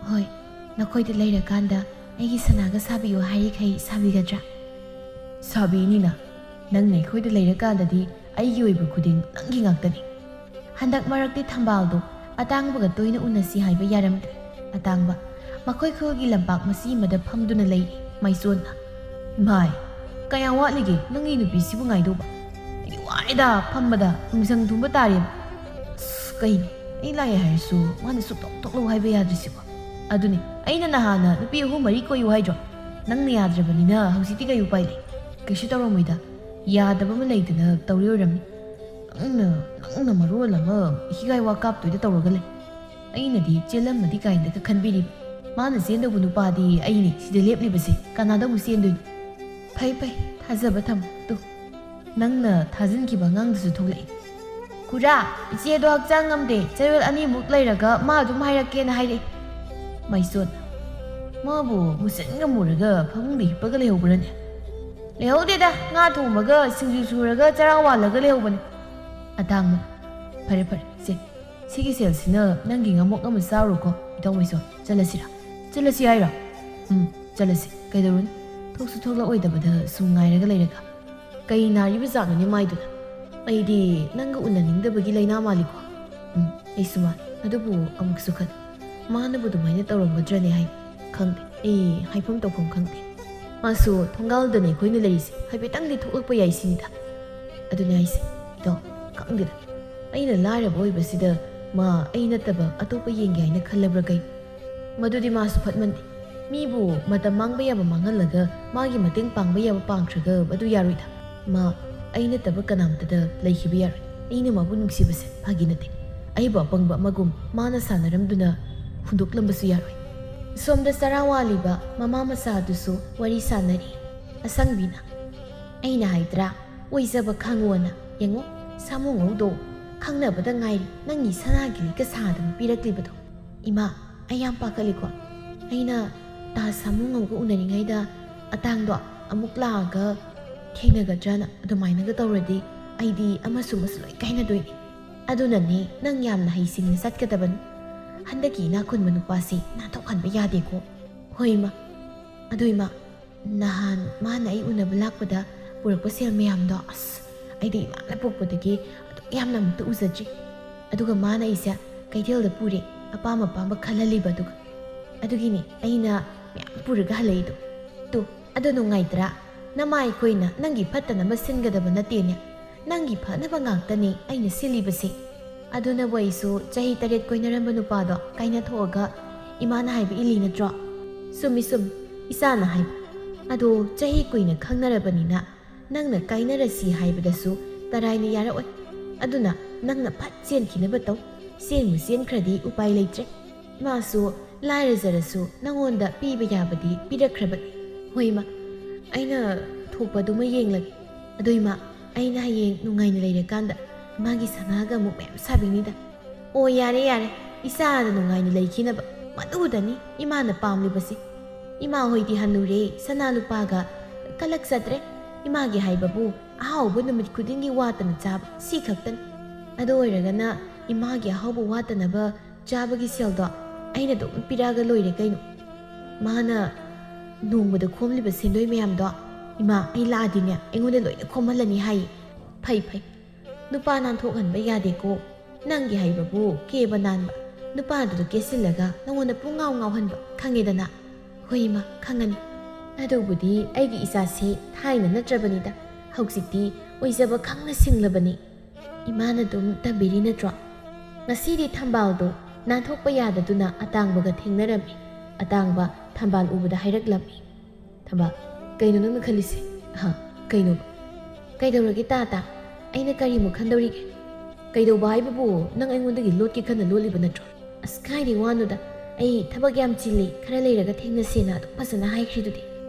ꯍꯣꯏ ꯅꯈꯣꯏꯗ ꯂꯩꯔꯀꯥꯟꯗ ꯑꯩꯒꯤ ꯁꯅꯥꯒ ꯁꯥꯕꯤꯌꯨ ꯍꯥꯏꯔꯤꯈꯩ ꯁꯥꯕꯤꯒꯗ꯭ꯔꯥ ꯁꯥꯕꯤꯅꯤꯅ ꯅꯪꯅ ꯑꯩꯈꯣꯏꯗ ꯂꯩꯔꯀꯥꯟꯗꯗꯤ ꯑꯩꯒꯤ ꯑꯣꯏꯕ ꯈꯨꯗꯤꯡ ꯅꯪꯒꯤ ꯉꯥꯛꯇꯅꯤ ꯍꯟꯗꯛ ꯃꯔꯛꯇꯤ ꯊꯝꯕꯥꯜꯗꯣ ꯑꯇꯥꯡꯕꯒ ꯇꯣꯏꯅ ꯎꯅꯁꯤ ꯍꯥꯏꯕ ꯌꯥꯔꯝꯗ꯭ꯔꯦ ꯑꯇꯥꯡꯕ ꯃꯈꯣꯏ ꯈꯨꯜꯒꯤ ꯂꯝꯄꯥꯛ ꯃꯁꯤ ꯑꯃꯗ ꯐꯝꯗꯨꯅ ꯂꯩꯔꯤ ꯃꯩꯁꯣꯟꯅ꯫ ꯏꯃꯥꯏ ꯀꯌꯥꯝ ꯋꯥꯠꯂꯤꯒꯦ ꯅꯪꯒꯤ ꯅꯨꯄꯤꯁꯤꯕꯨ ꯉꯥꯏꯗꯧꯕ? ꯑꯩꯗꯤ ꯋꯥꯔꯦꯗ ꯐꯝꯕꯗ ꯅꯨꯡꯁꯪ ꯊꯨꯝꯕ ꯇꯥꯔꯦꯕ꯫ ꯑꯁ ꯀꯩꯅꯣ ꯑꯩ ꯂꯥꯛꯑꯦ ꯍꯥꯏꯔꯁꯨ ꯃꯥꯅ ꯁꯨꯛꯇꯣꯛ ꯊꯣꯛꯂꯛꯎ ꯍꯥꯏꯕ ꯌꯥꯗ꯭ꯔꯤꯁꯤꯕꯣ? ꯑꯗꯨꯅꯤ ꯑꯩꯅ ꯅꯍꯥꯟꯅ ꯅꯨꯄꯤ 3-4 ꯀꯣꯏꯌꯨ ꯍꯥꯏꯗ꯭ꯔꯣ? ꯅꯪꯅ ꯌꯥꯗ꯭ꯔꯕꯅꯤꯅ ꯍꯧꯖꯤꯛꯇꯤ ꯀꯩ ꯎꯄꯥꯏ ꯂꯩ? ꯀꯩꯁꯨ ꯇꯧꯔꯝꯃꯣꯏꯗ ꯌꯥꯗꯕ ꯑꯃ ꯂꯩꯗꯅ ꯇꯧꯔꯤ ꯑꯣꯏꯔꯝꯅꯤ꯫ ꯅꯪꯅ ꯃꯔꯣꯜ ꯑꯃ ꯍꯤꯒꯥꯏ ꯋꯥ ꯀꯥꯞꯇꯣꯏꯗ ꯇꯧꯔꯒ ꯂꯩ꯫ ꯑꯩꯅꯗꯤ ꯆꯦꯜꯂꯝꯃꯗꯤ ꯀꯥꯏꯅꯒ ꯈꯟꯕꯤꯔꯤꯕ꯫ ꯃꯥꯅ ꯆꯦꯟꯗꯧꯕ ꯅꯨꯄꯥꯗꯤ ꯑꯩꯅꯤ ꯁꯤꯗ ꯂꯦꯞꯂꯤꯕꯁꯦ ꯀꯅꯥꯗ ꯑꯃꯨꯛ ꯆꯦꯟꯗꯣꯏꯅꯣ? ꯐꯩ ꯊꯥꯖꯕ ꯊꯝꯃꯨ ꯇꯨ ꯅꯪꯅ ꯊꯥꯖꯤꯟꯈꯤꯕ ꯑꯉꯥꯡꯗꯨꯁꯨ ꯊꯣꯛꯂꯛꯏ꯫ ꯈꯨꯔꯥ ꯏꯆꯦꯗꯣ ꯍꯛꯆꯥꯡ ꯉꯝꯗꯦ ꯆꯌꯣꯜ 2ꯃꯨꯛ ꯂꯩꯔꯒ ꯃꯥ ꯑꯗꯨꯝ ꯍꯥꯏꯔꯛꯀꯦꯅ ꯍꯥꯏꯔꯛꯏ꯫ ꯃꯩꯁꯣꯟ ꯃꯥꯕꯨ ꯃꯨꯁꯤꯟꯒ ꯃꯨꯔꯒ ꯐꯃꯨꯡꯗ ꯍꯤꯞꯄꯒ ꯂꯩꯍꯧꯕ꯭ꯔꯅꯦ? ꯂꯩꯍꯧꯗꯦꯗ ꯉꯥ ꯊꯣꯡꯕꯒ ꯁꯤꯡꯖꯨ ꯁꯨꯔꯒ ꯆꯔꯥ ꯋꯥꯜꯂꯒ ꯂꯩꯍꯧꯕꯅꯦ꯫ ꯑꯇꯥꯡꯕ ꯐꯔꯦ ꯁꯦ ꯁꯤꯒꯤ ꯁꯦꯜꯁꯤꯅ ꯅꯪꯒꯤ ꯉꯃꯣꯛ ꯑꯃ ꯆꯥꯔꯨꯀꯣ ꯏꯇꯥꯎ ꯃꯩꯁꯣꯟ꯫ ꯆꯠꯂꯁꯤ ꯍꯥꯏꯔꯣ? ꯆꯠꯂꯁꯤ ꯀꯩꯗꯧꯔꯨꯅꯤ ꯊꯣꯛꯁꯨ ꯊꯣꯛꯂꯛꯑꯣꯏꯗꯕꯗ ꯁꯨꯝ ꯉꯥꯏꯔꯒ ꯂꯩꯔꯒ꯫ ꯀꯩ ꯅꯥꯔꯤꯕ ꯖꯥꯠꯅꯣꯅꯦ ꯃꯥꯏꯗꯨꯅ? ꯑꯩꯗꯤ ꯅꯪꯒ ꯎꯅꯅꯤꯡꯗꯕꯒꯤ ꯂꯩꯅꯥ ꯃꯥꯜꯂꯤꯀꯣ? ꯑꯩꯁꯨ ꯃꯥꯜꯂꯤ ꯑꯗꯨꯕꯨ ꯑꯃꯨꯛꯁꯨ ꯈꯜꯂꯤ ꯃꯥꯅꯕꯨ ꯑꯗꯨꯃꯥꯏꯅ ꯇꯧꯔꯝꯒꯗ꯭ꯔꯅꯦ ꯍꯥꯏ ꯈꯪꯗꯦ ꯑꯩ ꯍꯥꯏꯐꯝ ꯇꯧꯐꯝ ꯈꯪꯗꯦ꯫ ꯃꯥꯁꯨ ꯊꯣꯡꯒꯥꯜꯗꯅꯦ ꯑꯩꯈꯣꯏꯅ ꯂꯩꯔꯤꯁꯦ ꯍꯥꯏꯐꯦꯠꯇꯪꯗꯤ ꯊꯣꯛꯂꯛꯄ ꯌꯥꯏ ꯁꯤꯅꯤꯗ꯫ ꯑꯗꯨꯅꯦ ꯍꯥꯏꯁꯦ ꯏꯇꯥꯎ ꯈꯪꯗꯦꯗ ꯑꯩꯅ ꯂꯥꯏꯔꯕ ꯑꯣꯏꯕꯁꯤꯗ ꯃꯥ ꯑꯩ ꯅꯠꯇꯕ ꯑꯇꯣꯞꯄ ꯌꯦꯡꯒꯦ ꯍꯥꯏꯅ ꯈꯜꯂꯕ꯭ꯔꯥ ꯀꯩꯅꯣ? ꯃꯗꯨꯗꯤ ꯃꯥꯁꯨ ꯐꯠꯃꯟꯗꯦ꯫ ꯃꯤꯕꯨ ꯃꯇꯝ ꯃꯥꯡꯕ ꯌꯥꯕ ꯃꯥꯡꯍꯜꯂꯒ ꯃꯥꯒꯤ ꯃꯇꯦꯡ ꯄꯥꯡꯕ ꯌꯥꯕ ꯄꯥꯡꯈ꯭ꯔꯒ ꯑꯗꯨ ꯌꯥꯔꯣꯏꯗ꯫ ꯃꯥ ꯑꯩ ꯅꯠꯇꯕ ꯀꯅꯥꯝꯇꯗ ꯂꯩꯈꯤꯕ ꯌꯥꯔꯣꯏ꯫ ꯑꯩꯅ ꯃꯥꯕꯨ ꯅꯨꯡꯁꯤꯕꯁꯦ ꯐꯥꯒꯤ ꯅꯠꯇꯦ꯫ ꯑꯩꯕꯨ ꯑꯄꯪꯕ ꯑꯃꯒꯨꯝ ꯃꯥꯅ ꯁꯥꯟꯅꯔꯝꯗꯨꯅ ꯍꯨꯟꯗꯣꯛꯂꯝꯕꯁꯨ ꯌꯥꯔꯣꯏ꯫ ꯁꯣꯝꯗ ꯆꯔꯥ ꯋꯥꯜꯂꯤꯕ ꯃꯃꯥ ꯃꯆꯥꯗꯨꯁꯨ ꯋꯥꯔꯤ ꯁꯥꯟꯅꯔꯤ꯫ ꯑꯁꯪꯕꯤꯅ ꯑꯩꯅ ꯍꯥꯏꯗ꯭ꯔꯥ ꯑꯣꯏꯖꯕ ꯈꯪꯉꯣꯅ ꯌꯦꯡꯉꯣ ꯁꯥꯃꯨ ꯉꯧꯗꯣ ꯈꯪꯅꯕꯗ ꯉꯥꯏꯔꯤ ꯅꯪꯒꯤ ꯁꯅꯥꯒꯤ ꯂꯤꯛꯀ ꯁꯥꯗꯅ ꯄꯤꯔꯛꯂꯤꯕꯗꯣ꯫ ꯏꯃꯥ ꯑꯩ ꯌꯥꯝ ꯄꯥꯈꯠꯂꯤꯀꯣ꯫ ꯑꯩꯅ ꯇꯥ ꯁꯥꯃꯨ ꯉꯧꯒ ꯎꯅꯔꯤꯉꯩꯗ ꯑꯇꯥꯡꯗꯣ ꯑꯃꯨꯛ ꯂꯥꯛꯑꯒ ꯊꯦꯡꯅꯒꯗ꯭ꯔꯅ ꯑꯗꯨꯃꯥꯏꯅꯒ ꯇꯧꯔꯗꯤ ꯑꯩꯗꯤ ꯑꯃꯁꯨ ꯂꯣꯏ ꯀꯥꯏꯅꯗꯣꯏꯅꯤ꯫ ꯑꯗꯨꯅꯅꯦ ꯅꯪ ꯌꯥꯝꯅ ꯍꯩꯁꯤꯡꯅ ꯆꯠꯀꯗꯕꯅꯤ꯫ ꯍꯟꯗꯛꯀꯤ ꯏꯅꯥꯛ ꯈꯨꯟꯕ ꯅꯨꯄꯥꯁꯤ ꯅꯥꯟꯊꯣꯛꯍꯟꯕ ꯌꯥꯗꯦꯀꯣ꯫ ꯍꯣꯏ ꯏꯃꯥ꯫ ꯑꯗꯨ ꯏꯃꯥ ꯅꯍꯥꯟ ꯃꯥꯅ ꯑꯩ ꯎꯅꯕ ꯂꯥꯛꯄꯗ ꯄꯨꯔꯛꯄ ꯁꯦꯜ ꯃꯌꯥꯝꯗꯣ ꯑꯁ ꯑꯩꯗꯤ ꯏꯃꯥꯅ ꯄꯣꯛꯄꯗꯒꯤ ꯑꯗꯨꯛ ꯌꯥꯝꯅ ꯑꯃꯨꯛꯇ ꯎꯖꯗ꯭ꯔꯤ꯫ ꯑꯗꯨꯒ ꯃꯥꯅ ꯑꯩꯁꯦ ꯀꯩꯊꯦꯜꯗ ꯄꯨꯔꯦ ꯑꯄꯥꯝ ꯑꯄꯥꯝꯕ ꯈꯜꯍꯜꯂꯤꯕ ꯑꯗꯨꯒꯤꯅꯤ ꯑꯩꯅ ꯃꯌꯥꯝ ꯄꯨꯔꯒ ꯍꯜꯂꯛꯏꯗꯣ꯫ ꯇꯨ ꯑꯗꯨ ꯅꯨꯡꯉꯥꯏꯇ꯭ꯔꯥ? ꯅꯃꯥ ꯑꯩꯈꯣꯏꯅ ꯅꯪꯒꯤ ꯐꯠꯇꯅꯕ ꯁꯤꯟꯒꯗꯕ ꯅꯠꯇꯦꯅꯦ ꯅꯪꯒꯤ ꯐꯅꯕ ꯉꯥꯛꯇꯅꯤ ꯑꯩꯅ ꯁꯤꯜꯂꯤꯕꯁꯦ꯫ ꯑꯗꯨꯅꯕꯨ ꯑꯩꯁꯨ ꯆꯍꯤ 7 ꯀꯣꯏꯅꯔꯝꯕ ꯅꯨꯄꯥꯗꯣ ꯀꯥꯏꯅꯊꯣꯛꯑꯒ ꯏꯃꯥꯅ ꯍꯥꯏꯕ ꯏꯜꯂꯤ ꯅꯠꯇ꯭ꯔꯣ? ꯆꯨꯝꯃꯤ ꯏꯆꯥꯅ ꯍꯥꯏꯕ꯫ ꯑꯗꯣ ꯆꯍꯤ ꯀꯨꯏꯅ ꯈꯪꯅꯔꯕꯅꯤꯅ ꯅꯪꯅ ꯀꯥꯏꯅꯔꯁꯤ ꯍꯥꯏꯕꯗꯁꯨ ꯇꯔꯥꯏꯅ ꯌꯥꯔꯛꯑꯣꯏ꯫ ꯑꯗꯨꯅ ꯅꯪꯅ ꯐꯠ ꯆꯦꯟꯈꯤꯅꯕ ꯇꯧ꯫ ꯆꯦꯟꯕꯨ ꯆꯦꯟꯈ꯭ꯔꯗꯤ ꯎꯄꯥꯏ ꯂꯩꯇ꯭ꯔꯦ꯫ ꯏꯃꯥꯁꯨ ꯂꯥꯏꯔꯖꯔꯁꯨ ꯅꯪꯉꯣꯟꯗ ꯄꯤꯕ ꯌꯥꯕꯗꯤ ꯄꯤꯔꯛꯈ꯭ꯔꯕꯅꯤ꯫ ꯍꯣꯏ ꯏꯃꯥ ꯑꯩꯅ ꯊꯣꯛꯄꯗꯨꯃ ꯌꯦꯡꯂꯒꯦ꯫ ꯑꯗꯣ ꯏꯃꯥ ꯑꯩꯅ ꯍꯌꯦꯡ ꯅꯨꯡꯉꯥꯏꯅ ꯂꯩꯔꯀꯥꯟꯗ ꯏꯃꯥꯒꯤ ꯁꯅꯥꯒ ꯑꯃꯨꯛ ꯃꯌꯥꯝ ꯁꯥꯕꯤꯅꯤꯗ꯫ ꯑꯣ ꯌꯥꯔꯦ ꯏꯆꯥꯗ ꯅꯨꯡꯉꯥꯏꯅ ꯂꯩꯈꯤꯅꯕ ꯃꯗꯨꯗꯅꯤ ꯏꯃꯥꯅ ꯄꯥꯝꯂꯤꯕꯁꯤ꯫ ꯏꯃꯥ ꯍꯣꯏꯗꯤ ꯍꯟꯅꯨꯔꯦ ꯁꯅꯥ ꯂꯨꯄꯥꯒ ꯀꯜꯂꯛꯆꯗ꯭ꯔꯦ꯫ ꯏꯃꯥꯒꯤ ꯍꯥꯏꯕꯕꯨ ꯑꯍꯥꯎꯕ ꯅꯨꯃꯤꯠ ꯈꯨꯗꯤꯡꯒꯤ ꯋꯥꯠꯇꯅ ꯆꯥꯕ ꯁꯤ ꯈꯛꯇꯅꯤ꯫ ꯑꯗꯨ ꯑꯣꯏꯔꯒꯅ ꯏꯃꯥꯒꯤ ꯑꯍꯥꯎꯕ ꯋꯥꯠꯇꯅꯕ ꯆꯥꯕꯒꯤ ꯁꯦꯜꯗꯣ ꯑꯩꯅ ꯑꯗꯨꯝ ꯄꯤꯔꯛꯑꯒ ꯂꯣꯏꯔꯦ ꯀꯩꯅꯣ꯫ ꯃꯥꯅ ꯅꯣꯡꯃꯗ ꯈꯣꯝꯂꯤꯕ ꯁꯦꯟꯗꯣꯏ ꯃꯌꯥꯝꯗꯣ ꯏꯃꯥ ꯑꯩ ꯂꯥꯛꯑꯗꯤꯅꯦ ꯑꯩꯉꯣꯟꯗ ꯂꯣꯏꯅ ꯈꯣꯝꯍꯜꯂꯅꯤ ꯍꯥꯏꯌꯦ꯫ ꯐꯩ ꯅꯨꯄꯥ ꯅꯥꯟꯊꯣꯛꯍꯟꯕ ꯌꯥꯗꯦꯀꯣ꯫ ꯅꯪꯒꯤ ꯍꯩꯕꯕꯨ ꯀꯦꯕ ꯅꯥꯟꯕ ꯅꯨꯄꯥꯗꯨꯗ ꯀꯦꯁꯤꯜꯂꯒ ꯅꯪꯉꯣꯟꯗ ꯄꯨꯡꯉꯥꯎ ꯉꯥꯎꯍꯟꯕ ꯈꯪꯉꯦꯗꯅ꯫ ꯍꯣꯏ ꯏꯃꯥ ꯈꯪꯉꯅꯤ꯫ ꯑꯗꯨꯕꯨꯗꯤ ꯑꯩꯒꯤ ꯏꯆꯥꯁꯤ ꯊꯥꯏꯅ ꯅꯠꯇ꯭ꯔꯕꯅꯤꯗ ꯍꯧꯖꯤꯛꯇꯤ ꯑꯣꯏꯖꯕ ꯈꯪꯅ ꯁꯤꯡꯂꯕꯅꯤ꯫ ꯏꯃꯥꯅ ꯑꯗꯨꯝ ꯇꯝꯕꯤꯔꯤ ꯅꯠꯇ꯭ꯔꯣ? ꯉꯁꯤꯗꯤ ꯊꯝꯕꯥꯜꯗꯣ ꯅꯥꯟꯊꯣꯛꯄ ꯌꯥꯗꯗꯨꯅ ꯑꯇꯥꯡꯕꯒ ꯊꯦꯡꯅꯔꯝꯃꯤ꯫ ꯑꯇꯥꯡꯕ ꯊꯝꯕꯥꯜ ꯎꯕꯗ ꯍꯥꯏꯔꯛꯂꯝꯃꯤ꯫ ꯊꯝꯕꯥꯜ ꯀꯩꯅꯣ ꯅꯪꯅ ꯈꯜꯂꯤꯁꯦ? ꯀꯩꯅꯣꯕ? ꯀꯩꯗꯧꯔꯒꯦ ꯇꯥ ꯑꯩꯅ ꯀꯔꯤꯃꯨꯛ ꯈꯟꯗꯧꯔꯤꯒꯦ? ꯀꯩꯗꯧꯕ ꯍꯥꯏꯕꯕꯨ ꯅꯪ ꯑꯩꯉꯣꯟꯗꯒꯤ ꯂꯣꯠꯀꯦ ꯈꯟꯅ ꯂꯣꯠꯂꯤꯕ ꯅꯠꯇ꯭ꯔꯣ? ꯑꯁ ꯀꯥꯏꯗꯩ ꯋꯥꯅꯣꯗ ꯑꯩ ꯊꯕꯛ ꯌꯥꯝ ꯆꯤꯜꯂꯤ ꯈꯔ ꯂꯩꯔꯒ ꯊꯦꯡꯅꯁꯦꯅ ꯑꯗꯨꯝ ꯐꯖꯅ ꯍꯥꯏꯈ꯭ꯔꯤꯗꯨꯗꯤ꯫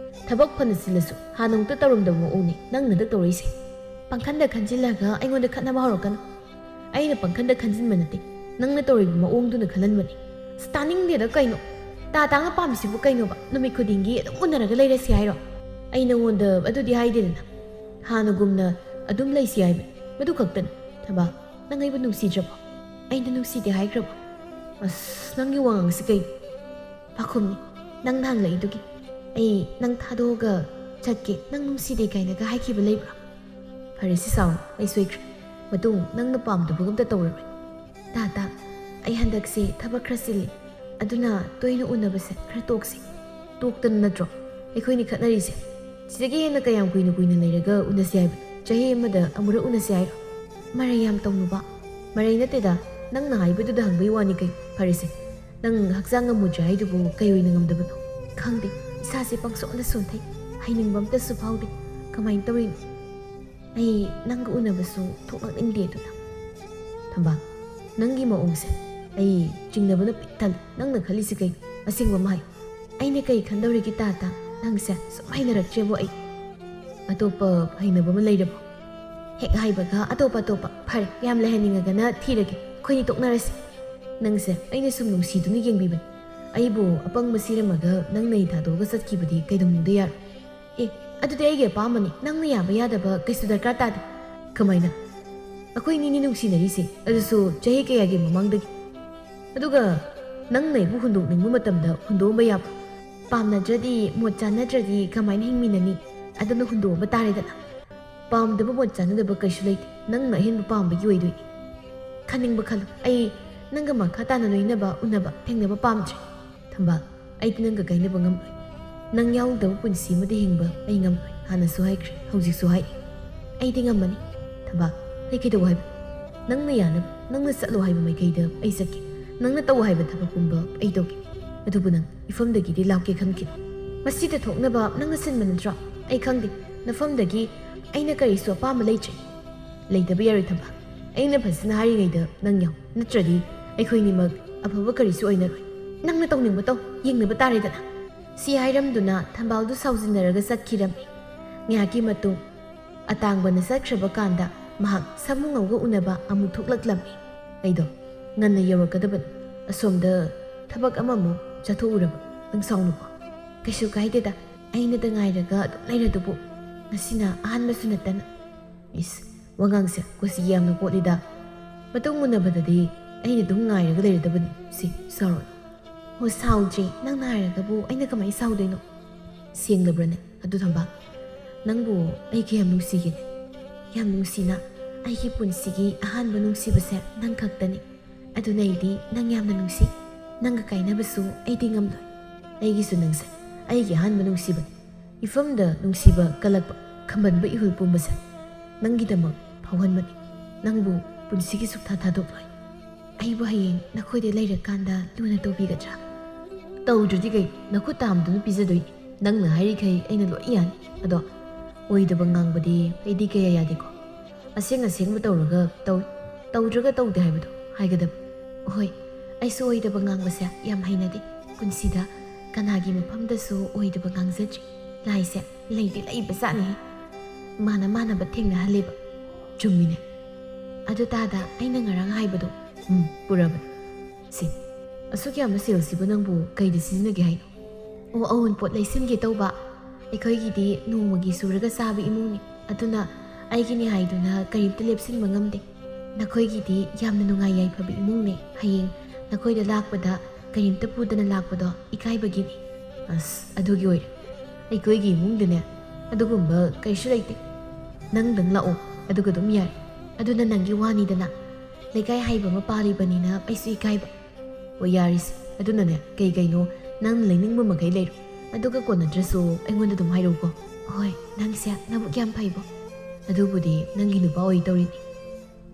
ꯊꯕꯛ ꯐꯅ ꯆꯤꯜꯂꯁꯨ ꯍꯥꯟꯅ ꯑꯃꯨꯛꯇ ꯇꯧꯔꯝꯗꯕ ꯃꯑꯣꯡꯅꯤ ꯅꯪꯅ ꯍꯟꯗꯛ ꯇꯧꯔꯛꯏꯁꯦ꯫ ꯄꯪꯈꯟꯗ ꯈꯟꯖꯤꯜꯂꯒ ꯑꯩꯉꯣꯟꯗ ꯈꯠꯅꯕ ꯍꯧꯔꯛꯀꯅꯨ꯫ ꯑꯩꯅ ꯄꯪꯈꯟꯗ ꯈꯟꯖꯤꯟꯕ ꯅꯠꯇꯦ ꯅꯪꯅ ꯇꯧꯔꯤꯕ ꯃꯑꯣꯡꯗꯨꯅ ꯈꯜꯍꯟꯕꯅꯤ꯫ ꯑꯁ ꯇꯥꯅꯤꯡꯗꯦꯗ ꯀꯩꯅꯣ? ꯇꯥꯡꯅ ꯄꯥꯝꯃꯤꯁꯤꯕꯨ ꯀꯩꯅꯣꯕ? ꯅꯨꯃꯤꯠ ꯈꯨꯗꯤꯡꯒꯤ ꯑꯗꯨꯝ ꯎꯅꯔꯒ ꯂꯩꯔꯁꯤ ꯍꯥꯏꯔꯣ? ꯑꯩ ꯅꯉꯣꯟꯗ ꯑꯗꯨꯗꯤ ꯍꯥꯏꯗꯦꯗꯅ ꯍꯥꯟꯅꯒꯨꯝꯅ ꯑꯗꯨꯝ ꯂꯩꯁꯤ ꯍꯥꯏꯕꯅꯤ ꯃꯗꯨ ꯈꯛꯇꯅꯤ꯫ ꯊꯝꯕꯥꯜ ꯅꯪ ꯑꯩꯕꯨ ꯅꯨꯡꯁꯤꯗ꯭ꯔꯕꯣ? ꯑꯩꯅ ꯅꯨꯡꯁꯤꯗꯦ ꯍꯥꯏꯈ꯭ꯔꯕꯣ? ꯑꯁ ꯅꯪꯒꯤ ꯋꯥꯉꯥꯡꯁꯤ ꯀꯩꯅꯣ? ꯄꯥꯈꯨꯝꯅꯤ ꯅꯪꯅ ꯍꯪꯂꯛꯏꯗꯨꯒꯤ꯫ ꯑꯩ ꯅꯪ ꯊꯥꯗꯣꯛꯑꯒ ꯆꯠꯀꯦ ꯅꯪ ꯅꯨꯡꯁꯤꯗꯦ ꯀꯥꯏꯅꯒ ꯍꯥꯏꯈꯤꯕ ꯂꯩꯕ꯭ꯔꯣ? ꯐꯔꯦ ꯁꯤ ꯁꯥꯎꯔꯣ ꯑꯩ ꯁꯣꯏꯈ꯭ꯔꯦ ꯃꯇꯨꯡ ꯅꯪꯅ ꯄꯥꯝꯗꯕꯒꯨꯝꯇ ꯇꯧꯔꯔꯣꯏ꯫ ꯇꯥ ꯑꯩ ꯍꯟꯗꯛꯁꯦ ꯊꯕꯛ ꯈꯔ ꯆꯤꯜꯂꯤ ꯑꯗꯨꯅ ꯇꯣꯏꯅ ꯎꯅꯕꯁꯦ ꯈꯔ ꯇꯣꯛꯁꯤ ꯇꯣꯛꯇꯅ ꯅꯠꯇ꯭ꯔꯣ ꯑꯩꯈꯣꯏꯅꯤ ꯈꯠꯅꯔꯤꯁꯦ ꯁꯤꯗꯒꯤ ꯍꯦꯟꯅ ꯀꯌꯥꯝ ꯀꯨꯏꯅ ꯂꯩꯔꯒ ꯎꯅꯁꯤ ꯍꯥꯏꯕꯅꯣ ꯆꯍꯤ ꯑꯃꯗ ꯑꯃꯨꯔꯛ ꯎꯅꯁꯤ ꯍꯥꯏꯔꯣ ꯃꯔꯩ ꯌꯥꯝ ꯇꯧꯅꯨꯕ ꯃꯔꯩ ꯅꯠꯇꯦꯗ ꯅꯪꯅ ꯍꯥꯏꯕꯗꯨꯗ ꯍꯪꯕꯩ ꯋꯥꯅꯤ ꯀꯩ ꯐꯔꯦꯁꯦ ꯅꯪ ꯍꯛꯆꯥꯡ ꯉꯝꯃꯨꯗ꯭ꯔꯦ ꯍꯥꯏꯗꯨꯕꯨ ꯀꯩ ꯑꯣꯏꯅ ꯉꯝꯗꯕꯅꯣ ꯈꯪꯗꯦ ꯏꯁꯥꯁꯦ ꯄꯪꯁꯣꯟꯗ ꯁꯣꯟꯊꯩ ꯍꯩꯅꯤꯡꯕ ꯑꯝꯇꯁꯨ ꯐꯥꯎꯗꯦ ꯀꯃꯥꯏꯅ ꯇꯧꯔꯤꯅꯣ ꯑꯩ ꯅꯪꯒ ꯎꯅꯕꯁꯨ ꯊꯣꯛꯂꯛꯅꯤꯡꯗꯦ ꯑꯗꯨꯅ ꯊꯝꯕꯥꯜ ꯅꯪꯒꯤ ꯃꯑꯣꯡꯁꯦ ꯑꯩ ꯆꯤꯡꯅꯕꯅ ꯄꯤꯛ ꯊꯜꯂꯤ ꯅꯪꯅ ꯈꯜꯂꯤꯁꯤ ꯀꯩꯅꯣ ꯑꯁꯦꯡꯕ ꯑꯃ ꯍꯥꯏ ꯑꯩꯅ ꯀꯩ ꯈꯟꯗꯧꯔꯤꯒꯦ ꯇꯥꯇꯥ ꯅꯪꯁꯦ ꯁꯨꯝ ꯍꯩꯅꯔꯛꯇ꯭ꯔꯦꯕꯣ ꯑꯩ ꯑꯇꯣꯞꯄ ꯍꯩꯅꯕ ꯑꯃ ꯂꯩꯔꯕꯣ ꯍꯦꯛ ꯍꯥꯏꯕꯒ ꯑꯇꯣꯞꯄ ꯐꯔꯦ ꯌꯥꯝ ꯂꯩꯍꯟꯅꯤꯡꯉꯒꯅ ꯊꯤꯔꯒꯦ ꯑꯩꯈꯣꯏꯅꯤ ꯇꯣꯛꯅꯔꯁꯤ ꯅꯪꯁꯦ ꯑꯩꯅ ꯁꯨꯝ ꯅꯨꯡꯁꯤꯗꯨꯅ ꯌꯦꯡꯕꯤꯕꯅꯤ ꯑꯩꯕꯨ ꯑꯄꯪꯕ ꯁꯤꯔꯝꯃꯒ ꯅꯪꯅ ꯑꯩ ꯊꯥꯗꯣꯛꯑꯒ ꯆꯠꯈꯤꯕꯗꯤ ꯀꯩꯗꯧꯅꯨꯡꯗ ꯌꯥꯔꯣꯏ ꯑꯦ ꯑꯗꯨꯗꯤ ꯑꯩꯒꯤ ꯑꯄꯥꯝꯕꯅꯤ ꯅꯪꯅ ꯌꯥꯕ ꯌꯥꯗꯕ ꯀꯩꯁꯨ ꯗꯔꯀꯥꯔ ꯇꯥꯗꯦ ꯀꯃꯥꯏꯅ ꯑꯩꯈꯣꯏ ꯅꯤꯅꯤ ꯅꯨꯡꯁꯤꯅꯔꯤꯁꯦ ꯑꯗꯨꯁꯨ ꯆꯍꯤ ꯀꯌꯥꯒꯤ ꯃꯃꯥꯡꯗꯒꯤ ꯑꯗꯨꯒ ꯅꯪꯅ ꯑꯩꯕꯨ ꯍꯨꯟꯗꯣꯛꯅꯤꯡꯕ ꯃꯇꯝꯗ ꯍꯨꯟꯗꯣꯛꯑꯝꯕ ꯌꯥꯕ꯭ꯔꯣ ꯄꯥꯝꯅꯗ꯭ꯔꯗꯤ ꯃꯣꯠ ꯆꯥꯟꯅꯗ꯭ꯔꯗꯤ ꯀꯃꯥꯏꯅ ꯍꯤꯡꯃꯤꯟꯅꯅꯤ ꯑꯗꯨꯅ ꯍꯨꯟꯗꯣꯛꯑꯝꯕ ꯇꯥꯔꯦꯗꯅ ꯄꯥꯝꯗꯕ ꯃꯣꯠ ꯆꯥꯟꯅꯗꯕ ꯀꯩꯁꯨ ꯂꯩꯇꯦ ꯅꯪꯅ ꯑꯍꯦꯟꯕ ꯄꯥꯝꯕꯒꯤ ꯑꯣꯏꯗꯣꯏꯅꯤ ꯈꯟꯅꯤꯡꯕ ꯈꯜꯂꯨ ꯑꯩ ꯅꯪꯒ ꯃꯈꯥ ꯇꯥꯅ ꯂꯣꯏꯅꯕ ꯎꯅꯕ ꯊꯦꯡꯅꯕ ꯄꯥꯝꯗ꯭ꯔꯦ ꯊꯝꯕꯥꯜ ꯑꯩꯗꯤ ꯅꯪꯒ ꯀꯥꯏꯅꯕ ꯉꯝꯂꯣꯏ ꯅꯪ ꯌꯥꯎꯗꯕ ꯄꯨꯟꯁꯤ ꯑꯃꯗ ꯍꯤꯡꯕ ꯑꯩ ꯉꯝꯂꯣꯏ ꯍꯥꯟꯅꯁꯨ ꯍꯥꯏꯈ꯭ꯔꯦ ꯍꯧꯖꯤꯛꯁꯨ ꯍꯥꯏꯔꯤ ꯑꯩꯗꯤ ꯉꯝꯃꯅꯤ ꯊꯝꯕꯥꯜ ꯑꯩ ꯀꯩꯗꯧ ꯍꯥꯏꯕ ꯅꯪꯅ ꯌꯥꯅꯕ ꯅꯪꯅ ꯆꯠꯂꯣ ꯍꯥꯏꯕ ꯃꯥꯏꯀꯩꯗ ꯑꯩ ꯆꯠꯀꯦ ꯅꯪꯅ ꯇꯧ ꯍꯥꯏꯕ ꯊꯕꯛ ꯄꯨꯝꯕ ꯑꯩ ꯇꯧꯒꯦ ꯑꯗꯨꯕꯨ ꯅꯪ ꯏꯐꯝꯗꯒꯤꯗꯤ ꯂꯥꯛꯀꯦ ꯈꯟꯈꯤꯅꯨ ꯃꯁꯤꯗ ꯊꯣꯛꯅꯕ ꯅꯪꯅ ꯁꯤꯟꯕ ꯅꯠꯇ꯭ꯔꯣ ꯑꯩ ꯈꯪꯗꯦ ꯅꯐꯝꯗꯒꯤ ꯑꯩꯅ ꯀꯔꯤꯁꯨ ꯑꯄꯥꯝꯕ ꯂꯩꯇ꯭ꯔꯦ ꯂꯩꯇꯕ ꯌꯥꯔꯣꯏ ꯊꯝꯕꯥꯜ ꯑꯩꯅ ꯐꯖꯅ ꯍꯥꯏꯔꯤꯉꯩꯗ ꯅꯪ ꯌꯥꯎ ꯅꯠꯇ꯭ꯔꯗꯤ ꯑꯩꯈꯣꯏꯅꯤꯃꯛ ꯑꯐꯕ ꯀꯔꯤꯁꯨ ꯑꯣꯏꯅꯔꯣꯏ ꯅꯪꯅ ꯇꯧꯅꯤꯡꯕ ꯇꯧ ꯌꯦꯡꯅꯕ ꯇꯥꯔꯦꯗꯅ ꯁꯤ ꯍꯥꯏꯔꯝꯗꯨꯅ ꯊꯝꯕꯥꯜꯗꯨ ꯁꯥꯎꯖꯤꯟꯅꯔꯒ ꯆꯠꯈꯤꯔꯝꯃꯤ ꯉꯥꯏꯍꯥꯛꯀꯤ ꯃꯇꯨꯡ ꯑꯇꯥꯡꯕꯅ ꯆꯠꯈ꯭ꯔꯕ ꯀꯥꯟꯗ ꯃꯍꯥꯛ ꯁꯥꯃꯨꯡꯉꯧꯒ ꯎꯅꯕ ꯑꯃꯨꯛ ꯊꯣꯛꯂꯛꯂꯝꯃꯤ ꯑꯩꯗꯣ ꯉꯟꯅ ꯌꯧꯔꯛꯀꯗꯕꯅꯤ ꯑꯁꯣꯝꯗ ꯊꯕꯛ ꯑꯃꯃꯨꯛ ꯆꯠꯊꯣꯛꯎꯔꯕ ꯅꯪ ꯁꯥꯎꯅꯨꯀꯣ ꯀꯩꯁꯨ ꯀꯥꯏꯗꯦꯗ ꯑꯩꯅꯗ ꯉꯥꯏꯔꯒ ꯑꯗꯨꯝ ꯂꯩꯔꯗꯨꯕꯨ ꯉꯁꯤꯅ ꯑꯍꯥꯟꯕꯁꯨ ꯅꯠꯇꯅ ꯏꯁ ꯋꯥꯉꯥꯡꯁꯦ ꯀꯨꯁꯤ ꯌꯥꯝꯅ ꯄꯣꯠꯂꯤꯗ ꯃꯇꯨꯡ ꯎꯅꯕꯗꯗꯤ ꯑꯩꯅ ꯑꯗꯨꯝ ꯉꯥꯏꯔꯒ ꯂꯩꯔꯗꯕꯅꯤ ꯁꯤ ꯁꯥꯎꯔꯣꯏ ꯍꯣ ꯁꯥꯎꯗ꯭ꯔꯤ ꯅꯪꯅ ꯍꯥꯏꯔꯒꯕꯨ ꯑꯩꯅ ꯀꯃꯥꯏꯅ ꯁꯥꯎꯗꯣꯏꯅꯣ ꯁꯦꯡꯂꯕ꯭ꯔꯅꯦ ꯑꯗꯨ ꯊꯝꯕꯥꯜ ꯅꯪꯕꯨ ꯑꯩ ꯀꯌꯥꯝ ꯅꯨꯡꯁꯤꯒꯦꯅꯦ ꯌꯥꯝ ꯅꯨꯡꯁꯤꯅ ꯑꯩꯒꯤ ꯄꯨꯟꯁꯤꯒꯤ ꯑꯍꯥꯟꯕ ꯅꯨꯡꯁꯤꯕꯁꯦ ꯅꯪ ꯈꯛꯇꯅꯤ ꯑꯗꯨꯅ ꯑꯩꯗꯤ ꯅꯪ ꯌꯥꯝꯅ ꯅꯨꯡꯁꯤ ꯅꯪꯒ ꯀꯥꯏꯅꯕꯁꯨ ꯑꯩꯗꯤ ꯉꯝꯂꯣꯏ ꯑꯩꯒꯤꯁꯨ ꯅꯪꯁꯦ ꯑꯩꯒꯤ ꯑꯍꯥꯟꯕ ꯅꯨꯡꯁꯤꯕꯅꯤ ꯏꯐꯝꯗ ꯅꯨꯡꯁꯤꯕ ꯀꯜꯂꯛꯄ ꯈꯝꯕꯟꯕ ꯏꯍꯨꯜ ꯄꯨꯝꯕꯁꯦ ꯅꯪꯒꯤꯗꯃꯛ ꯐꯥꯎꯍꯟꯕꯅꯤ ꯅꯪꯕꯨ ꯄꯨꯟꯁꯤꯒꯤ ꯁꯨꯛꯊꯥ ꯊꯥꯗꯣꯛꯂꯣꯏ ꯑꯩꯕꯨ ꯍꯌꯦꯡ ꯅꯈꯣꯏꯗ ꯂꯩꯔꯀꯥꯟꯗ ꯂꯨꯅ ꯇꯧꯕꯤꯒꯗ꯭ꯔꯥ ꯇꯧꯗ꯭ꯔꯗꯤ ꯀꯩ ꯅꯈꯨꯠ ꯇꯥꯝꯗꯨꯅ ꯄꯤꯖꯗꯣꯏꯅꯤ ꯅꯪꯅ ꯍꯥꯏꯔꯤꯈꯩ ꯑꯩꯅ ꯂꯣꯏ ꯌꯥꯅꯤ ꯑꯗꯣ ꯑꯣꯏꯗꯕ ꯉꯥꯡꯕꯗꯤ ꯑꯩꯗꯤ ꯀꯌꯥ ꯌꯥꯗꯦꯀꯣ ꯑꯁꯦꯡꯕ ꯇꯧꯔꯒ ꯇꯧꯏ ꯇꯧꯗ꯭ꯔꯒ ꯇꯧꯗꯦ ꯍꯥꯏꯕꯗꯣ ꯍꯥꯏꯒꯗꯕ ꯍꯣꯏ ꯑꯩꯁꯨ ꯑꯣꯏꯗꯕ ꯉꯥꯡꯕꯁꯦ ꯌꯥꯝ ꯍꯩꯅꯗꯦ ꯄꯨꯟꯁꯤꯗ ꯀꯅꯥꯒꯤ ꯃꯐꯝꯗꯁꯨ ꯑꯣꯏꯗꯕ ꯉꯥꯡꯖꯗ꯭ꯔꯤ ꯂꯥꯏꯁꯦ ꯂꯩꯗꯤ ꯂꯩꯕ ꯖꯥꯠꯅꯤ ꯃꯥꯟꯅꯕ ꯊꯦꯡꯅꯍꯜꯂꯤꯕ ꯆꯨꯝꯃꯤꯅꯦ ꯑꯗꯨ ꯇꯥꯗ ꯑꯩꯅ ꯉꯔꯥꯡ ꯍꯥꯏꯕꯗꯣ ꯄꯨꯔꯕꯅꯤ ꯁꯤ ꯑꯁꯨꯛ ꯌꯥꯝꯅ ꯁꯦꯜꯁꯤꯕꯨ ꯅꯪꯕꯨ ꯀꯩꯗ ꯁꯤꯖꯤꯟꯅꯒꯦ ꯍꯥꯏꯅꯣ ꯑꯣ ꯑꯋꯨꯟꯄꯣꯠ ꯂꯩꯁꯤꯟꯒꯦ ꯇꯧꯕ ꯑꯩꯈꯣꯏꯒꯤꯗꯤ ꯅꯣꯡꯃꯒꯤ ꯁꯨꯔꯒ ꯆꯥꯕ ꯏꯃꯨꯡꯅꯤ ꯑꯗꯨꯅ ꯑꯩꯒꯤꯅꯤ ꯍꯥꯏꯗꯨꯅ ꯀꯔꯤꯝꯇ ꯂꯦꯞꯁꯤꯟꯕ ꯉꯝꯗꯦ ꯅꯈꯣꯏꯒꯤꯗꯤ ꯌꯥꯝꯅ ꯅꯨꯡꯉꯥꯏ ꯌꯥꯏꯐꯕ ꯏꯃꯨꯡꯅꯦ ꯍꯌꯦꯡ ꯅꯈꯣꯏꯗ ꯂꯥꯛꯄꯗ ꯀꯔꯤꯝꯇ ꯄꯨꯗꯅ ꯂꯥꯛꯄꯗꯣ ꯏꯀꯥꯏꯕꯒꯤꯅꯤ ꯑꯁ ꯑꯗꯨꯒꯤ ꯑꯣꯏꯔꯦ ꯑꯩꯈꯣꯏꯒꯤ ꯏꯃꯨꯡꯗꯅꯦ ꯑꯗꯨꯒꯨꯝꯕ ꯀꯩꯁꯨ ꯂꯩꯇꯦ ꯅꯪꯗꯪ ꯂꯥꯛꯑꯣ ꯑꯗꯨꯒ ꯑꯗꯨꯝ ꯌꯥꯔꯦ ꯑꯗꯨꯅ ꯅꯪꯒꯤ ꯋꯥꯅꯤꯗꯅ ꯂꯩꯀꯥꯏ ꯍꯩꯕ ꯑꯃ ꯄꯥꯜꯂꯤꯕꯅꯤꯅ ꯑꯩꯁꯨ ꯏꯀꯥꯏꯕ ꯍꯣꯏ ꯌꯥꯔꯤꯁꯦ ꯑꯗꯨꯅꯅꯦ ꯀꯩꯅꯣ ꯅꯪꯅ ꯂꯩꯅꯤꯡꯕ ꯃꯈꯩ ꯂꯩꯔꯣ ꯑꯗꯨꯒ ꯀꯣꯟꯅꯗ꯭ꯔꯁꯨ ꯑꯩꯉꯣꯟꯗ ꯑꯗꯨꯝ ꯍꯥꯏꯔꯛꯎꯀꯣ ꯍꯣꯏ ꯅꯪꯁꯦ ꯅꯕꯨꯛ ꯌꯥꯝ ꯐꯩꯕꯣ ꯑꯗꯨꯕꯨꯗꯤ ꯅꯪꯒꯤ ꯅꯨꯄꯥ ꯑꯣꯏ ꯇꯧꯔꯤꯅꯤ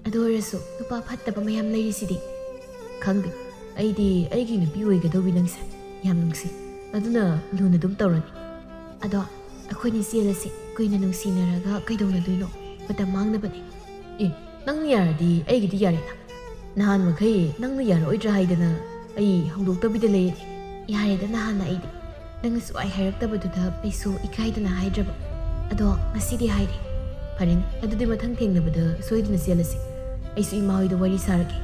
ꯑꯗꯨ ꯑꯣꯏꯔꯁꯨ ꯅꯨꯄꯥ ꯐꯠꯇꯕ ꯃꯌꯥꯝ ꯂꯩꯔꯤꯁꯤꯗꯤ ꯈꯪꯗꯦ ꯑꯩꯗꯤ ꯑꯩꯒꯤ ꯅꯨꯄꯤ ꯑꯣꯏꯒꯗꯧꯕꯤ ꯅꯪꯁꯦ ꯌꯥꯝ ꯅꯨꯡꯁꯤ ꯑꯗꯨꯅ ꯂꯨꯅ ꯑꯗꯨം ꯇꯧꯔꯅꯤ ꯑꯗꯣ ꯑꯩꯈꯣꯏꯅꯤ ꯆꯦꯜꯂꯁꯤ ꯀꯨꯏꯅ ꯅꯨꯡꯁꯤꯅꯔꯒ ꯀꯩꯗꯧꯅꯗꯣꯏꯅꯣ ꯃꯇꯝ ꯃꯥꯡꯅꯕꯅꯦ ꯑꯦ ꯅꯪꯅ ꯌꯥꯔꯗꯤ ꯑꯩꯒꯤꯗꯤ ꯌꯥꯔꯦꯅ ꯅꯍꯥꯟ ꯃꯈꯩ ꯅꯪꯅ ꯌꯥꯔꯛꯑꯣꯏꯗ꯭ꯔꯥ ꯍꯥꯏꯗꯅ ꯑꯩ ꯍꯧꯗꯣꯛꯇꯕꯤꯗ ꯂꯩꯔꯅꯤ ꯌꯥꯔꯦꯗ ꯅꯍꯥꯟꯅ ꯑꯩꯗꯤ ꯅꯪꯅ ꯁꯨꯛꯍꯥꯏ ꯍꯥꯏꯔꯛꯇꯕꯗꯨꯗ ꯑꯩꯁꯨ ꯏꯀꯥꯏꯗꯅ ꯍꯥꯏꯗ꯭ꯔꯕ ꯑꯗꯣ ꯉꯁꯤꯗꯤ ꯍꯥꯏꯔꯦ ꯐꯔꯦꯅꯦ ꯑꯗꯨꯗꯤ ꯃꯊꯪ ꯊꯦꯡꯅꯕꯗ ꯁꯣꯏꯗꯅ ꯆꯦꯜꯂꯁꯤ ꯑꯩꯁꯨ ꯏꯃꯥ ꯍꯣꯏꯗ ꯋꯥꯔꯤ ꯁꯥꯔꯒꯦ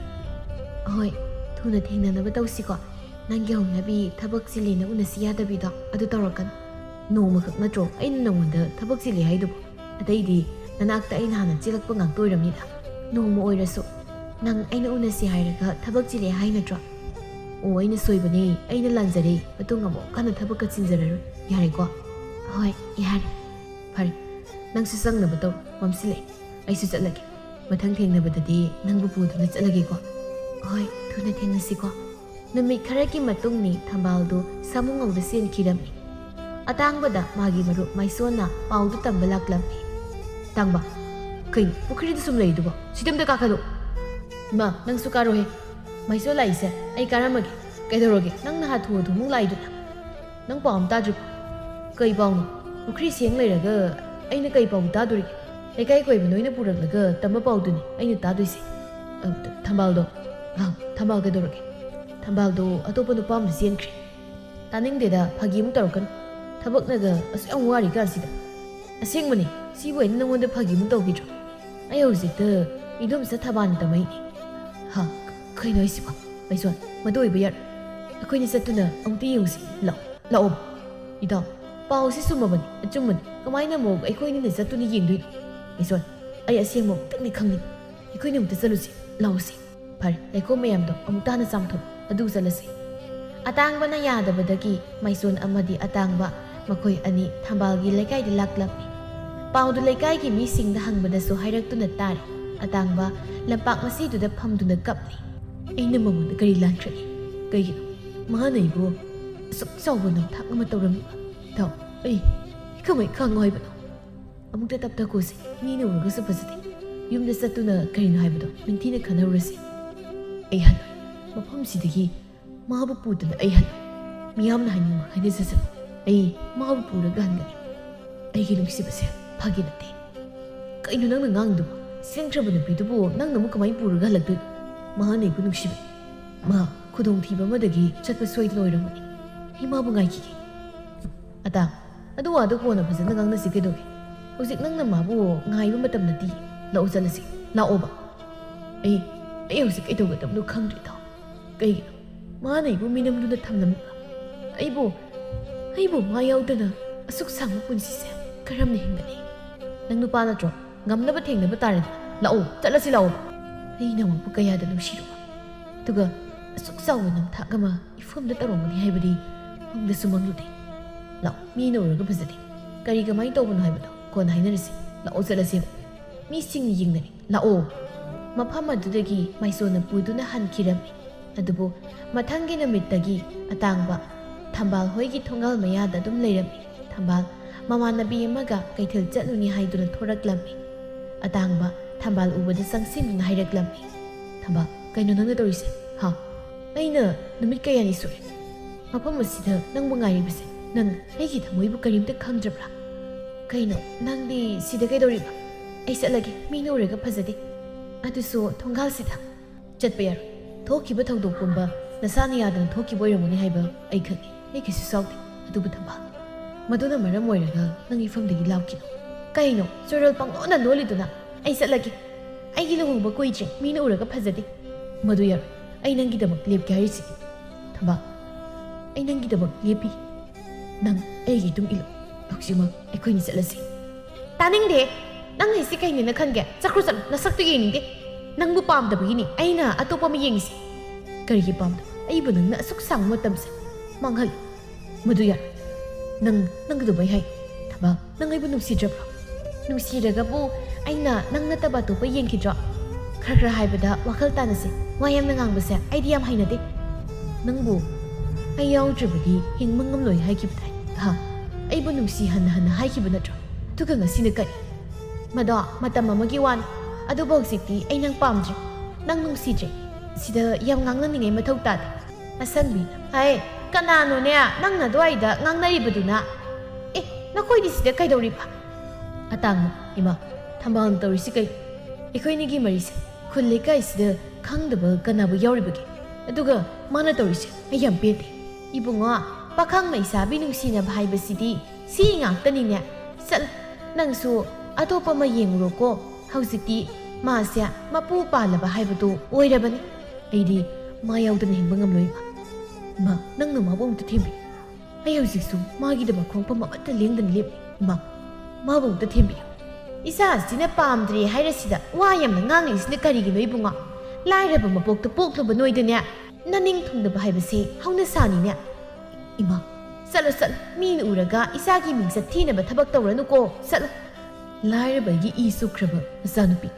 ꯑꯍꯣꯏ ꯊꯨꯅ ꯊꯦꯡꯅꯅꯕ ꯇꯧꯁꯤꯀꯣ ꯅꯪꯒꯤ ꯍꯧꯅꯕꯤ ꯊꯕꯛ ꯆꯤꯜꯂꯦꯅ ꯎꯅꯁꯤ ꯌꯥꯗꯕꯤꯗꯣ ꯑꯗꯨ ꯇꯧꯔꯛꯀꯅꯨ ꯅꯣꯡꯃꯈꯛ ꯅꯠꯇ꯭ꯔꯣ ꯑꯩꯅ ꯅꯪꯉꯣꯟꯗ ꯊꯕꯛ ꯆꯤꯜꯂꯦ ꯍꯥꯏꯗꯨꯕꯨ ꯑꯇꯩꯗꯤ ꯅꯅꯥꯛꯇ ꯑꯩꯅ ꯍꯥꯟꯅ ꯆꯦꯜꯂꯛꯄ ꯉꯥꯛꯇ ꯑꯣꯏꯔꯝꯅꯤꯗ ꯅꯣꯡꯃ ꯑꯣꯏꯔꯁꯨ ꯅꯪ ꯑꯩꯅ ꯎꯅꯁꯤ ꯍꯥꯏꯔꯒ ꯊꯕꯛ ꯆꯤꯜꯂꯦ ꯍꯥꯏ ꯅꯠꯇ꯭ꯔꯣ ꯑꯣ ꯑꯩꯅ ꯁꯣꯏꯕꯅꯦ ꯑꯩꯅ ꯂꯥꯟꯖꯔꯦ ꯃꯇꯨꯡ ꯑꯃꯨꯛ ꯍꯟꯅ ꯊꯕꯛꯀ ꯆꯤꯟꯖꯔꯔꯣꯏ ꯌꯥꯔꯦꯀꯣ ꯍꯣꯏ ꯌꯥꯔꯦ ꯐꯔꯦ ꯅꯪꯁꯨ ꯆꯪꯅꯕ ꯇꯧ ꯃꯝꯁꯤꯜꯂꯛꯑꯦ ꯑꯩꯁꯨ ꯆꯠꯂꯒꯦ ꯃꯊꯪ ꯊꯦꯡꯅꯕꯗꯗꯤ ꯅꯪꯕꯨ ꯄꯨꯗꯨꯅ ꯆꯠꯂꯒꯦꯀꯣ ꯍꯣꯏ ꯊꯨꯅ ꯊꯦꯡꯅꯁꯤꯀꯣ Numit kharaki matungni thambaldu samungawda senkhirami. Atangbada magi marup Maisona paudu tambalaklammi. Tangba, kain pukhri da sumlay duba. Sidamda kakalo. Ma, nang sukaro he. Maiso laise, ay karamagi. Kaidoroge, nang nahathu mung laiduna. Nang paam tadrup. Kai paunu. Pukhri siyang layraga ay na kai paum tadurige. Ay kai koy banoy na puraglaga tamba pauduni ay na taduise. Tambaldo. Tambal kaidoroge. Tambaldo atopa no paam siyankri. Taning deda phagi mu tarukan. Tabak naga asyang wari kansida. Asyang mani, siwa ina nangwanda phagi mu tawgidro. Ay hawzikta idom sa tabani tamay ni. Ha, kayo na isipa. Maison, madoy bayar. Ako'y nisatuna ang tiyong si Laob. Ito, pao si sumabani at sumani. Kamay na mo ay ko'y nisatuna yung doon. Maison, ay asyang mo takni kangin. Ako'y namta sa lusi, Laosi. Par, ay ko mayam do, ang mutahan na samtod, adu sa lasi. Atangba na yadabadagi, Maison amadi atangba, makoy ani tambalgi laikay di laklapni. Pao do laikay ki mising na hangbada so hayrak to na tari. Atangba, lampak masido da pamdo na kapni. Ay naman na kari lantrani. Kaya, mga naibo, saksawa ng tak na matawrami ba? Tao, ay, ikaw may kangoy ba no? Among tatapta ko si, ninawag sa pasati. Yung nasa to na kari na hay ba no? Minti na ka na rasi. Ay hanoy, mapam si dagi, mahabaputa na ay hanoy. Miyam na hanyong mga nasasabi. Ay, mahabapuragahan gani. Ay kilong si Basya, pagi natin. Kaino nang nangang do, siyang traba na pito po, nang namu kamay puragalag doon. Mahanay ko nung siya. Ma, kudong tiba madagi, chat pa sway tinoy ramani. Ay mabungay kiki. Atang, aduwado ko na pasan nagang nasigadoy. Husik nang namabu, ngay ba matam na di, lao sa nasi, lao ba? Ay husik ito gatam no kang rito. Kaya, mahanay ko minamdo na tam namin ba? Ay bo, mayaw da na, asuk sang punsi siya, karam na hingani. Nang nupa na tro, ngam na ba ting na ba tarin na, lao, tala si lao ba? Ay naman po kaya da ng shiro ba? Tuga, asuk sawa ng takama, ifam na tarong ni hay ba di, ang da sumanglo di. Lao, minaw na kapasa di. Kari ka may tawag na hay ba daw, kuha na hay na rasi, lao sa lasip. Missing ni ying na rin, lao. Mapamadudagi, may so na pudo na hankirami. Adubo, matanggi na mitagi, atang ba, tambal hoy gi thongal mayada dum leirami. Tambal, mamanabi yamaga kay tilchat ni hay doon thoraklami. Atang ba, tambal ubada sangsim na hayraklami. Tambal, kay no nang nadorise, ha? Ay na, namit kaya ni Suri. Mapamasida nang mangayari basi, nang ay kita mo ibu karimta kangdrabra. Kay no, nang di sida kay dori ba? Ay sa lagi, minura ka pasadi. Ato so, thonggal sida. Chat bayar, thoki ba thawdo kumba, nasani yadan thoki boy ramuni hay ba, ay kagi, ay kasi sawti, ato ba tambal. Maduna maram moiraga, nang ifam dagi lawkino. Kay no, sural pang noon na noli do na, ay sa lagi. Ay gilawang ba ko ijing, minura ka pasadi. Maduyar, ay nang gidamag lip kaya si. Tambal, ay nang gidamag lipi. Nang ay gitong ilo, pagsimag ay ko'y nisalasi. Taning de, nang hisi kay ni nakangga, sakrusan, nasakto yun hindi. Nang bupam da begini, ay na, ato pa mayingisi. Karigi pam da, ay iba nang naasuksang matamsa. Manghal, maduyar. Nang gadubay hay, taba, nang iba nung sidra bro. Nung sidra ka po, ay na, nang nataba to pa yingkidra. Kara hay ba da, wakal tanasi, wayang nangang basa, ay diyam hay na di. Nang bu, ay yaw drabagi, hing mangamloy hay kibtay. Ha, ay iba nung sihan na hay kiba na dra. Tuga nga sinagkay. Mada, matama magiwan. Ado bog sikti ay nang pamdre. Nang nung sidre. Sida yam ngang naningay mathaw tati. Asanbi na. Ay, kanano niya, nang naduay da, ngang naribado na. Nakoy di sida kay daw riba. Atang mo, ima, tambangan daw risi kay. Ikoy nigi marisa. Kulay kay sida, kang daba kanabo yaw ribagi. Aduga, mana daw risi, ayam pete. Ibo nga, pakang may sabi nung sinabahay ba sidi. Siingang tanin niya. Sal, nang so, ato pa mayengro ko. Hausiti, masya, mapupala ba hay ba to? Uy ba ni? Ay di, mayaw da na himbang amloy ba? Ma, nang namabong tatimbi. Ay hausik so, magida ba kong pamamataling dan lip? Ma, mabong tatimbi. Isa, sinapamdri hay rasida, wayam na ngang is na kariginoy bunga. Laira ba mapok-tapok ba noy da niya? Naning tung na ba hay ba si, haw na sani niya? Ima, salo-salo, minuuraga, isagi ming sa tina ba tabak tawrano ko? Salo, Laira ba gi isu kraba, masanupi.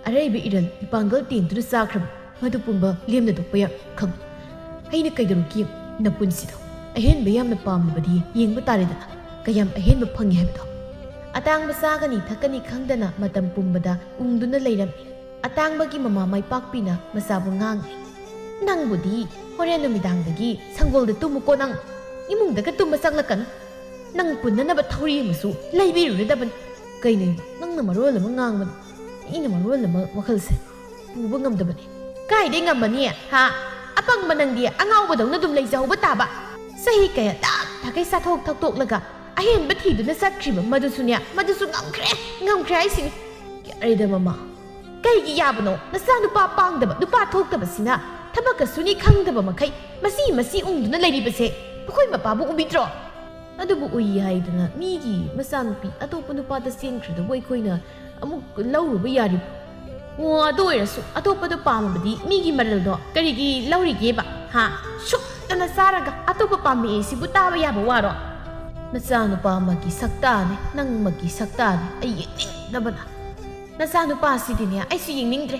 Aray ba iral, ipanggal tin to na sa kraba, madupumba, liam na dupaya, kang. ꯑꯩꯅ ꯀꯩꯗꯧꯔꯛꯀꯦ ꯅꯄꯨꯟꯁꯤꯗꯣ ꯑꯍꯦꯟꯕ ꯌꯥꯝꯅ ꯄꯥꯝꯃꯕꯗꯤ ꯌꯦꯡꯕ ꯇꯥꯔꯦꯗꯅ ꯀꯌꯥꯝ ꯑꯍꯦꯟꯕ ꯐꯪꯉꯤ ꯍꯥꯏꯕꯗꯣ ꯑꯇꯥꯡꯕ ꯆꯥꯒꯅꯤ ꯊꯛꯀꯅꯤ ꯈꯪꯗꯅ ꯃꯇꯝ ꯄꯨꯝꯕꯗ ꯎꯪꯗꯨꯅ ꯂꯩꯔꯝꯃꯤ ꯑꯇꯥꯡꯕꯒꯤ ꯃꯃꯥ ꯃꯥꯏꯄꯥꯛꯄꯤꯅ ꯃꯆꯥꯕꯨ ꯉꯥꯡꯉꯤ ꯅꯪꯕꯨꯗꯤ ꯍꯣꯔꯦꯟ ꯅꯨꯃꯤꯗꯥꯡꯗꯒꯤ ꯁꯪꯒꯣꯜꯗ ꯇꯨꯝꯃꯨꯀꯣ ꯅꯪ ꯏꯃꯨꯡꯗꯒ ꯇꯨꯝꯕ ꯆꯪꯂꯛꯀꯅꯨ ꯅꯪ ꯄꯨꯟꯅꯅꯕ ꯊꯧꯔꯤ ꯑꯃꯁꯨ ꯂꯩꯕꯤꯔꯨꯔꯗꯕꯅꯤ ꯀꯩꯅꯣ ꯅꯪꯅ ꯃꯔꯣꯜ ꯑꯃ ꯉꯥꯡꯕꯅꯤ ꯑꯩꯅ ꯃꯔꯣꯜ ꯑꯃ ꯋꯥꯈꯜꯁꯦ ꯄꯨꯕ ꯉꯝꯗꯕꯅꯤ ꯀꯥꯏꯗꯩ ꯉꯝꯕꯅꯤ ꯍꯥ ꯑꯄꯪꯕ ꯅꯪꯗꯤ ꯑꯉꯥꯎꯕꯗꯧꯅ ꯑꯗꯨꯝ ꯂꯩꯖꯍꯧꯕ ꯇꯥꯕ ꯆꯍꯤ ꯀꯌꯥ ꯊꯥꯀꯩ ꯆꯥꯊꯣꯛ ꯊꯛꯇꯣꯛꯂꯒ ꯑꯍꯦꯟꯕ ꯊꯤꯗꯨꯅ ꯆꯠꯈ꯭ꯔꯤꯕ ꯃꯗꯨꯁꯨꯅꯦ ꯃꯗꯨꯁꯨ ꯉꯝꯈ꯭ꯔꯦ ꯍꯥꯏꯁꯤꯅꯤ ꯌꯥꯔꯦꯗ ꯃꯃꯥ ꯀꯩꯒꯤ ꯌꯥꯕꯅꯣ ꯅꯆꯥ ꯅꯨꯄꯥ ꯄꯥꯡꯗꯕ ꯅꯨꯄꯥ ꯊꯣꯛꯇꯕꯁꯤꯅ ꯊꯕꯛꯀ ꯁꯨꯅꯤ ꯈꯪꯗꯕ ꯃꯈꯩ ꯃꯁꯤ ꯎꯡꯗꯨꯅ ꯂꯩꯔꯤꯕꯁꯦ ꯑꯩꯈꯣꯏ ꯃꯄꯥꯕꯨ ꯎꯕꯤꯗ꯭ꯔꯣ ꯑꯗꯨꯕꯨ ꯎꯏ ꯍꯥꯏꯗꯅ ꯃꯤꯒꯤ ꯃꯆꯥꯅꯨꯄꯤ ꯑꯇꯣꯞꯄ ꯅꯨꯄꯥꯗ ꯆꯦꯟꯈ꯭ꯔꯗꯕꯨ ꯑꯩꯈꯣꯏꯅ ꯑꯃꯨꯛ ꯂꯧꯔꯨꯕ ꯌꯥꯔꯤꯕ꯭ꯔꯣ ꯑꯣ ꯑꯗꯨ ꯑꯣꯏꯔꯁꯨ ꯑꯇꯣꯞꯄꯗꯣ ꯄꯥꯝꯃꯕꯗꯤ ꯃꯤꯒꯤ ꯃꯔꯜꯗꯣ ꯀꯔꯤꯒꯤ ꯂꯧꯔꯤꯒꯦꯕ ꯍꯥ ꯁꯨꯛꯇꯅ ꯆꯥꯔꯒ ꯑꯇꯣꯞꯄ ꯄꯥꯝꯃꯛꯑꯦ ꯁꯤꯕꯨ ꯇꯥꯕ ꯌꯥꯕ ꯋꯥꯔꯣ ꯅꯆꯥꯅꯨꯄꯥ ꯑꯃꯒꯤ ꯁꯛꯇꯥꯅꯦ ꯅꯪꯃꯛꯀꯤ ꯁꯛꯇꯥꯅꯦ ꯑꯩ ꯌꯦꯡꯅꯤꯡꯗꯕꯅ ꯅꯆꯥꯅꯨꯄꯥꯁꯤꯗꯤꯅꯦ ꯑꯩꯁꯨ ꯌꯦꯡꯅꯤꯡꯗ꯭ꯔꯦ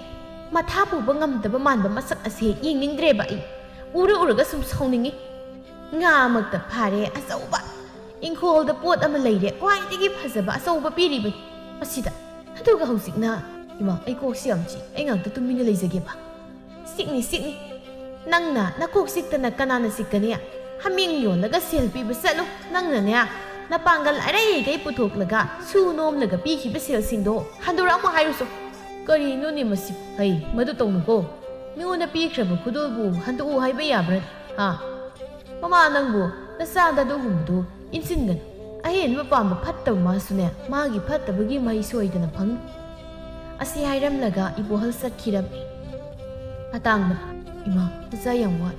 ꯃꯊꯥ ꯄꯨꯕ ꯉꯝꯗꯕ ꯃꯥꯟꯕ ꯃꯁꯛ ꯑꯁꯦ ꯌꯦꯡꯅꯤꯡꯗ꯭ꯔꯦꯕ ꯑꯩ ꯎꯔꯒ ꯁꯨꯝ ꯁꯥꯎꯅꯤꯡꯉꯤ ꯉꯥ ꯑꯃꯛꯇ ꯐꯥꯔꯦ ꯑꯆꯧꯕ ꯏꯪꯈꯣꯜꯗ ꯄꯣꯠ ꯑꯃ ꯂꯩꯔꯦ ꯈ꯭ꯋꯥꯏꯗꯒꯤ ꯐꯖꯕ ꯑꯆꯧꯕ ꯄꯤꯔꯤꯕꯅꯤ ꯃꯁꯤꯗ ꯑꯗꯨꯒ ꯍꯧꯖꯤꯛꯅ ꯏꯃꯥ ꯑꯩ ꯀꯣꯛꯁꯤ ꯌꯥꯝ ꯆꯤꯛ ꯑꯩ ꯉꯥꯛꯇ ꯇꯨꯃꯤꯟꯅ ꯂꯩꯖꯒꯦꯕ ꯆꯤꯛꯅꯤ ꯅꯪꯅ ꯅꯀꯣꯛ ꯆꯤꯛꯇꯅ ꯀꯅꯥꯅ ꯆꯤꯛꯀꯅꯤ ꯍꯥꯃꯦꯡ ꯌꯣꯜꯂꯒ ꯁꯦꯜ ꯄꯤꯕ ꯆꯠꯂꯨ ꯅꯪꯅꯅꯦ ꯅꯄꯥꯡꯒꯜ ꯑꯔꯩꯒꯩ ꯄꯨꯊꯣꯛꯂꯒ ꯁꯨ ꯅꯣꯝꯂꯒ ꯄꯤꯈꯤꯕ ꯁꯦꯜꯁꯤꯡꯗꯣ ꯍꯟꯗꯣꯔꯛꯑꯃꯨ ꯍꯥꯏꯔꯨꯁꯨ ꯀꯔꯤꯅꯣꯅꯦ ꯃꯁꯤ ꯍꯩ ꯃꯗꯨ ꯇꯧꯅꯨꯀꯣ ꯃꯤꯉꯣꯟꯗ ꯄꯤꯈ꯭ꯔꯕ ꯈꯨꯗꯣꯜꯕꯨ ꯍꯟꯗꯣꯛꯎ ꯍꯥꯏꯕ ꯌꯥꯕ꯭ꯔꯅꯤ ꯍꯥ ꯃꯃꯥ ꯅꯪꯕꯨ ꯅꯆꯥꯗ ꯑꯗꯨꯒꯨꯝꯕꯗꯨ ꯏꯟꯁꯤꯟꯒꯅꯨ ꯑꯍꯦꯟꯕ ꯄꯥꯝꯕ ꯐꯠꯇꯕ ꯃꯥꯁꯨꯅꯦ ꯃꯥꯒꯤ ꯐꯠꯇꯕꯒꯤ ꯃꯍꯩ ꯁꯣꯏꯗꯅ ꯐꯪꯅꯤ ꯑꯁꯤ ꯍꯥꯏꯔꯝꯂꯒ ꯏꯕꯣꯍꯜ ꯆꯠꯈꯤꯔꯝꯃꯤ ꯑꯇꯥꯡꯕꯅ ꯏꯃꯥ ꯅꯆꯥ ꯌꯥꯝ ꯋꯥꯏ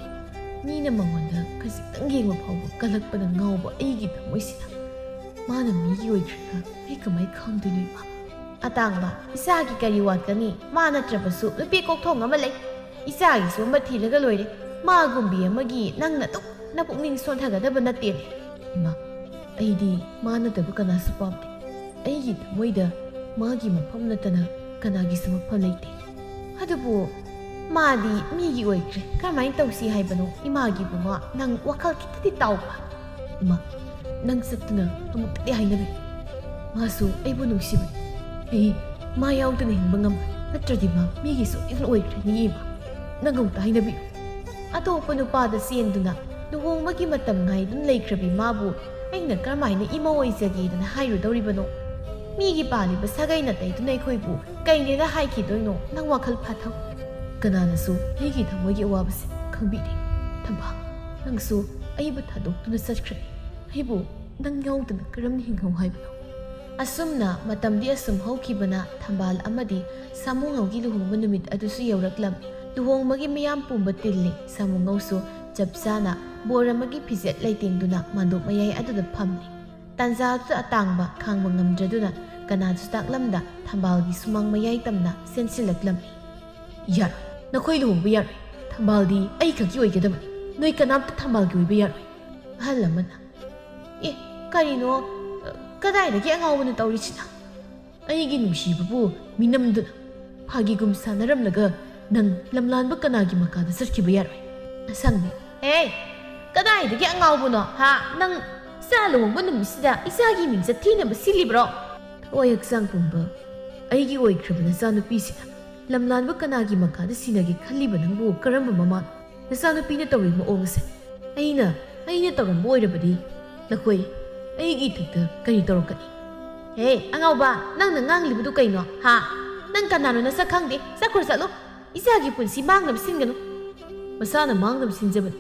ꯃꯤꯅ ꯃꯉꯣꯟꯗ ꯈꯖꯤꯛꯇꯪ ꯌꯦꯡꯕ ꯐꯥꯎꯕ ꯀꯜꯂꯛꯄꯗ ꯉꯥꯎꯕ ꯑꯩꯒꯤ ꯊꯃꯣꯏꯁꯤꯗ ꯃꯥꯅ ꯃꯤꯒꯤ ꯑꯣꯏꯈ꯭ꯔꯒ ꯑꯩ ꯀꯃꯥꯏ ꯈꯪꯗꯣꯏꯅꯣ ꯏꯃꯥ ꯑꯇꯥꯡꯕ ꯏꯆꯥꯒꯤ ꯀꯔꯤ ꯋꯥꯠꯀꯅꯤ ꯃꯥ ꯅꯠꯇ꯭ꯔꯕꯁꯨ ꯅꯨꯄꯤ ꯀꯣꯛꯊꯣꯡ ꯑꯃ ꯂꯩ ꯏꯆꯥꯒꯤꯁꯨ ꯑꯃ ꯊꯤꯔꯒ ꯂꯣꯏꯔꯦ ꯃꯥꯒꯨꯝꯕꯤ ꯑꯃꯒꯤ ꯅꯪꯅ ꯑꯗꯨꯝ ꯅꯄꯨꯛꯅꯤꯡ ꯁꯣꯟꯊꯒꯗꯕ ꯅꯠꯇꯦꯅꯦ ꯏꯃꯥ ꯑꯩꯗꯤ ꯃꯥ ꯅꯠꯇꯕ ꯀꯅꯥꯁꯨ ꯄꯥꯝꯗꯦ ꯑꯩꯒꯤ ꯊꯃꯣꯏꯗ ꯃꯥꯒꯤ ꯃꯐꯝ ꯅꯠꯇꯅ ꯀꯅꯥꯒꯤꯁꯨ ꯃꯐꯝ ꯂꯩꯇꯦ ꯑꯗꯨꯕꯨ ꯃꯥꯗꯤ ꯃꯤꯒꯤ ꯑꯣꯏꯈ꯭ꯔꯦ ꯀꯔꯝꯍꯥꯏꯅ ꯇꯧꯁꯤ ꯍꯥꯏꯕꯅꯣ ꯏꯃꯥꯒꯤ ꯕꯨꯡꯉꯣ ꯅꯪ ꯋꯥꯈꯜ ꯈꯤꯇꯗꯤ ꯇꯥꯎꯕ ꯏꯃꯥ ꯅꯪ ꯆꯠꯇꯨꯅ ꯑꯃꯨꯛꯇꯗꯤ ꯍꯥꯏꯅꯕꯤ ꯃꯥꯁꯨ ꯑꯩꯕꯨ ꯅꯨꯡꯁꯤꯕꯅꯤ ꯑꯩ ꯃꯥ ꯌꯥꯎꯗꯅ ꯍꯤꯡꯕ ꯉꯝꯃꯣꯏ ꯅꯠꯇ꯭ꯔꯗꯤ ꯃꯥ ꯃꯤꯒꯤ ꯁꯣꯏꯗꯅ ꯑꯣꯏꯈ꯭ꯔꯅꯤ ꯏꯃꯥ ꯅꯪ ꯑꯃꯨꯛꯇ ꯍꯥꯏꯅꯕꯤꯌꯨ ꯑꯇꯣꯞꯄ ꯅꯨꯄꯥꯗ ꯆꯦꯟꯗꯨꯅ ꯂꯨꯍꯣꯡꯕꯒꯤ ꯃꯇꯝ ꯉꯥꯏꯗꯨꯅ ꯂꯩꯈ꯭ꯔꯕꯤ ꯃꯥꯕꯨ ꯑꯩꯅ ꯀꯔꯝꯍꯥꯏꯅ ꯏꯃꯥ ꯑꯣꯏꯖꯒꯦꯗꯅ ꯍꯥꯏꯔꯨꯗꯧꯔꯤꯕꯅꯣ ꯃꯤꯒꯤ ꯄꯥꯜꯂꯤꯕ ꯁꯥꯒꯩ ꯅꯥꯇꯩꯗꯨꯅ ꯑꯩꯈꯣꯏꯕꯨ ꯀꯩꯅꯦꯅ ꯍꯥꯏꯈꯤꯗꯣꯏꯅꯣ ꯅꯪ ꯋꯥꯈꯜ ꯐꯥꯊꯧ ꯀꯅꯥꯅꯁꯨ ꯑꯩꯒꯤ ꯊꯃꯣꯏꯒꯤ ꯑꯋꯥꯕꯁꯦ ꯈꯪꯕꯤꯗꯦ ꯊꯝꯕꯥꯜ ꯅꯪꯁꯨ ꯑꯩꯕꯨ ꯊꯥꯗꯣꯛꯇꯨꯅ ꯆꯠꯈ꯭ꯔꯦ ꯑꯩꯕꯨ ꯅꯪ ꯌꯥꯎꯗꯅ ꯀꯔꯝꯅ ꯍꯤꯡꯍꯧ ꯍꯥꯏꯕꯅꯣ ꯑꯁꯨꯝꯅ ꯃꯇꯝꯗꯤ ꯑꯁꯨꯝ ꯍꯧꯈꯤꯕꯅ ꯊꯝꯕꯥꯜ ꯑꯃꯗꯤ ꯁꯥꯃꯨꯉꯧꯒꯤ ꯂꯨꯍꯣꯡꯕ ꯅꯨꯃꯤꯠ ꯑꯗꯨꯁꯨ ꯌꯧꯔꯛꯂꯝꯃꯤ ꯂꯨꯍꯣꯡꯕꯒꯤ ꯃꯤꯌꯥꯝ ꯄꯨꯝꯕ ꯇꯤꯜꯂꯤ ꯁꯥꯃꯨꯉꯧꯁꯨ ꯆꯞ ꯆꯥꯅ ꯕꯣꯔ ꯑꯃꯒꯤ ꯐꯤꯖꯦꯠ ꯂꯩꯇꯦꯡꯗꯨꯅ ꯃꯥꯟꯗꯣꯞ ꯃꯌꯥꯏ ꯑꯗꯨꯗ ꯐꯝꯂꯤ ꯇꯥꯟꯖꯥꯗꯨꯗ ꯑꯇꯥꯡꯕ ꯈꯥꯡꯕ ꯉꯝꯗ꯭ꯔꯗꯨꯅ ꯀꯅꯥꯁꯨ ꯇꯥꯛꯂꯝꯗ ꯊꯝꯕꯥꯜꯒꯤ ꯁꯨꯃꯥꯡ ꯃꯌꯥꯏ ꯇꯝꯅ ꯆꯦꯟꯁꯤꯜꯂꯛꯂꯝꯃꯤ ꯌꯥꯔꯣꯏ ꯅꯈꯣꯏ ꯂꯨꯍꯣꯡꯕ ꯌꯥꯔꯣꯏ ꯊꯝꯕꯥꯜꯗꯤ ꯑꯩ ꯈꯛꯀꯤ ꯑꯣꯏꯒꯗꯕꯅꯤ ꯅꯣꯏ ꯀꯅꯥꯝꯇ ꯊꯝꯕꯥꯜꯒꯤ ꯑꯣꯏꯕ ꯌꯥꯔꯣꯏ ꯑꯍꯜ ꯑꯃꯅ ꯑꯦ ꯀꯔꯤꯅꯣ ꯀꯗꯥꯏꯗꯒꯤ ꯑꯉꯥꯎꯕꯅ ꯇꯧꯔꯤꯁꯤꯅ ꯑꯩꯒꯤ ꯅꯨꯡꯁꯤꯕꯕꯨ ꯃꯤꯅꯝꯗꯨꯅ ꯐꯥꯒꯤꯒꯨꯝ ꯁꯥꯟꯅꯔꯝꯂꯒ ꯅꯪ ꯂꯝꯂꯥꯟꯕ ꯀꯅꯥꯒꯤ ꯃꯀꯥꯗ ꯆꯠꯈꯤꯕ ꯌꯥꯔꯣꯏ ꯑꯁꯪꯕꯤ ꯀꯗꯥꯏꯗꯒꯤ ꯑꯉꯥꯎꯕꯅꯣ ꯍꯥ ꯅꯪ ꯏꯆꯥ ꯂꯨꯍꯣꯡꯕ ꯅꯨꯃꯤꯠꯁꯤꯗ ꯏꯆꯥꯒꯤ ꯃꯤꯡꯆꯠ ꯊꯤꯅꯕ ꯁꯤꯜꯂꯤꯕ꯭ꯔꯣ ꯊꯋꯥꯏ ꯍꯛꯆꯥꯡ ꯄꯨꯝꯕ ꯑꯩꯒꯤ ꯑꯣꯏꯈ꯭ꯔꯕ ꯅꯆꯥꯅꯨꯄꯤꯁꯤꯅ ꯂꯝꯂꯥꯟꯕ ꯀꯅꯥꯒꯤ ꯃꯀꯥꯗ ꯁꯤꯟꯅꯒꯦ ꯈꯜꯂꯤꯕ ꯅꯪꯕꯨ ꯀꯔꯝꯕ ꯃꯃꯥꯅꯣ ꯅꯆꯥꯅꯨꯄꯤꯅ ꯇꯧꯔꯤꯕ ꯃꯑꯣꯡ ꯑꯁꯦ ꯑꯩꯅ ꯇꯧꯔꯝꯕ ꯑꯣꯏꯔꯕꯗꯤ ꯅꯈꯣꯏ ꯑꯩꯒꯤ ꯏꯊꯛꯇ ꯀꯔꯤ ꯇꯧꯔꯛꯀꯅꯤ ꯑꯉꯥꯎꯕ ꯅꯪꯅ ꯉꯥꯡꯂꯤꯕꯗꯨ ꯀꯩꯅꯣ ꯍꯥ ꯅꯪ ꯀꯅꯥꯅꯣ ꯅꯁꯛ ꯈꯪꯗꯦ ꯆꯠꯈ꯭ꯔꯣ ꯆꯠꯂꯣ ꯏꯆꯥꯒꯤ ꯄꯨꯟꯁꯤ ꯃꯥꯡꯅꯕ ꯁꯤꯟꯒꯅꯨ ꯃꯁꯥꯅ ꯃꯥꯡꯅꯕ ꯁꯤꯟꯖꯕꯅꯤ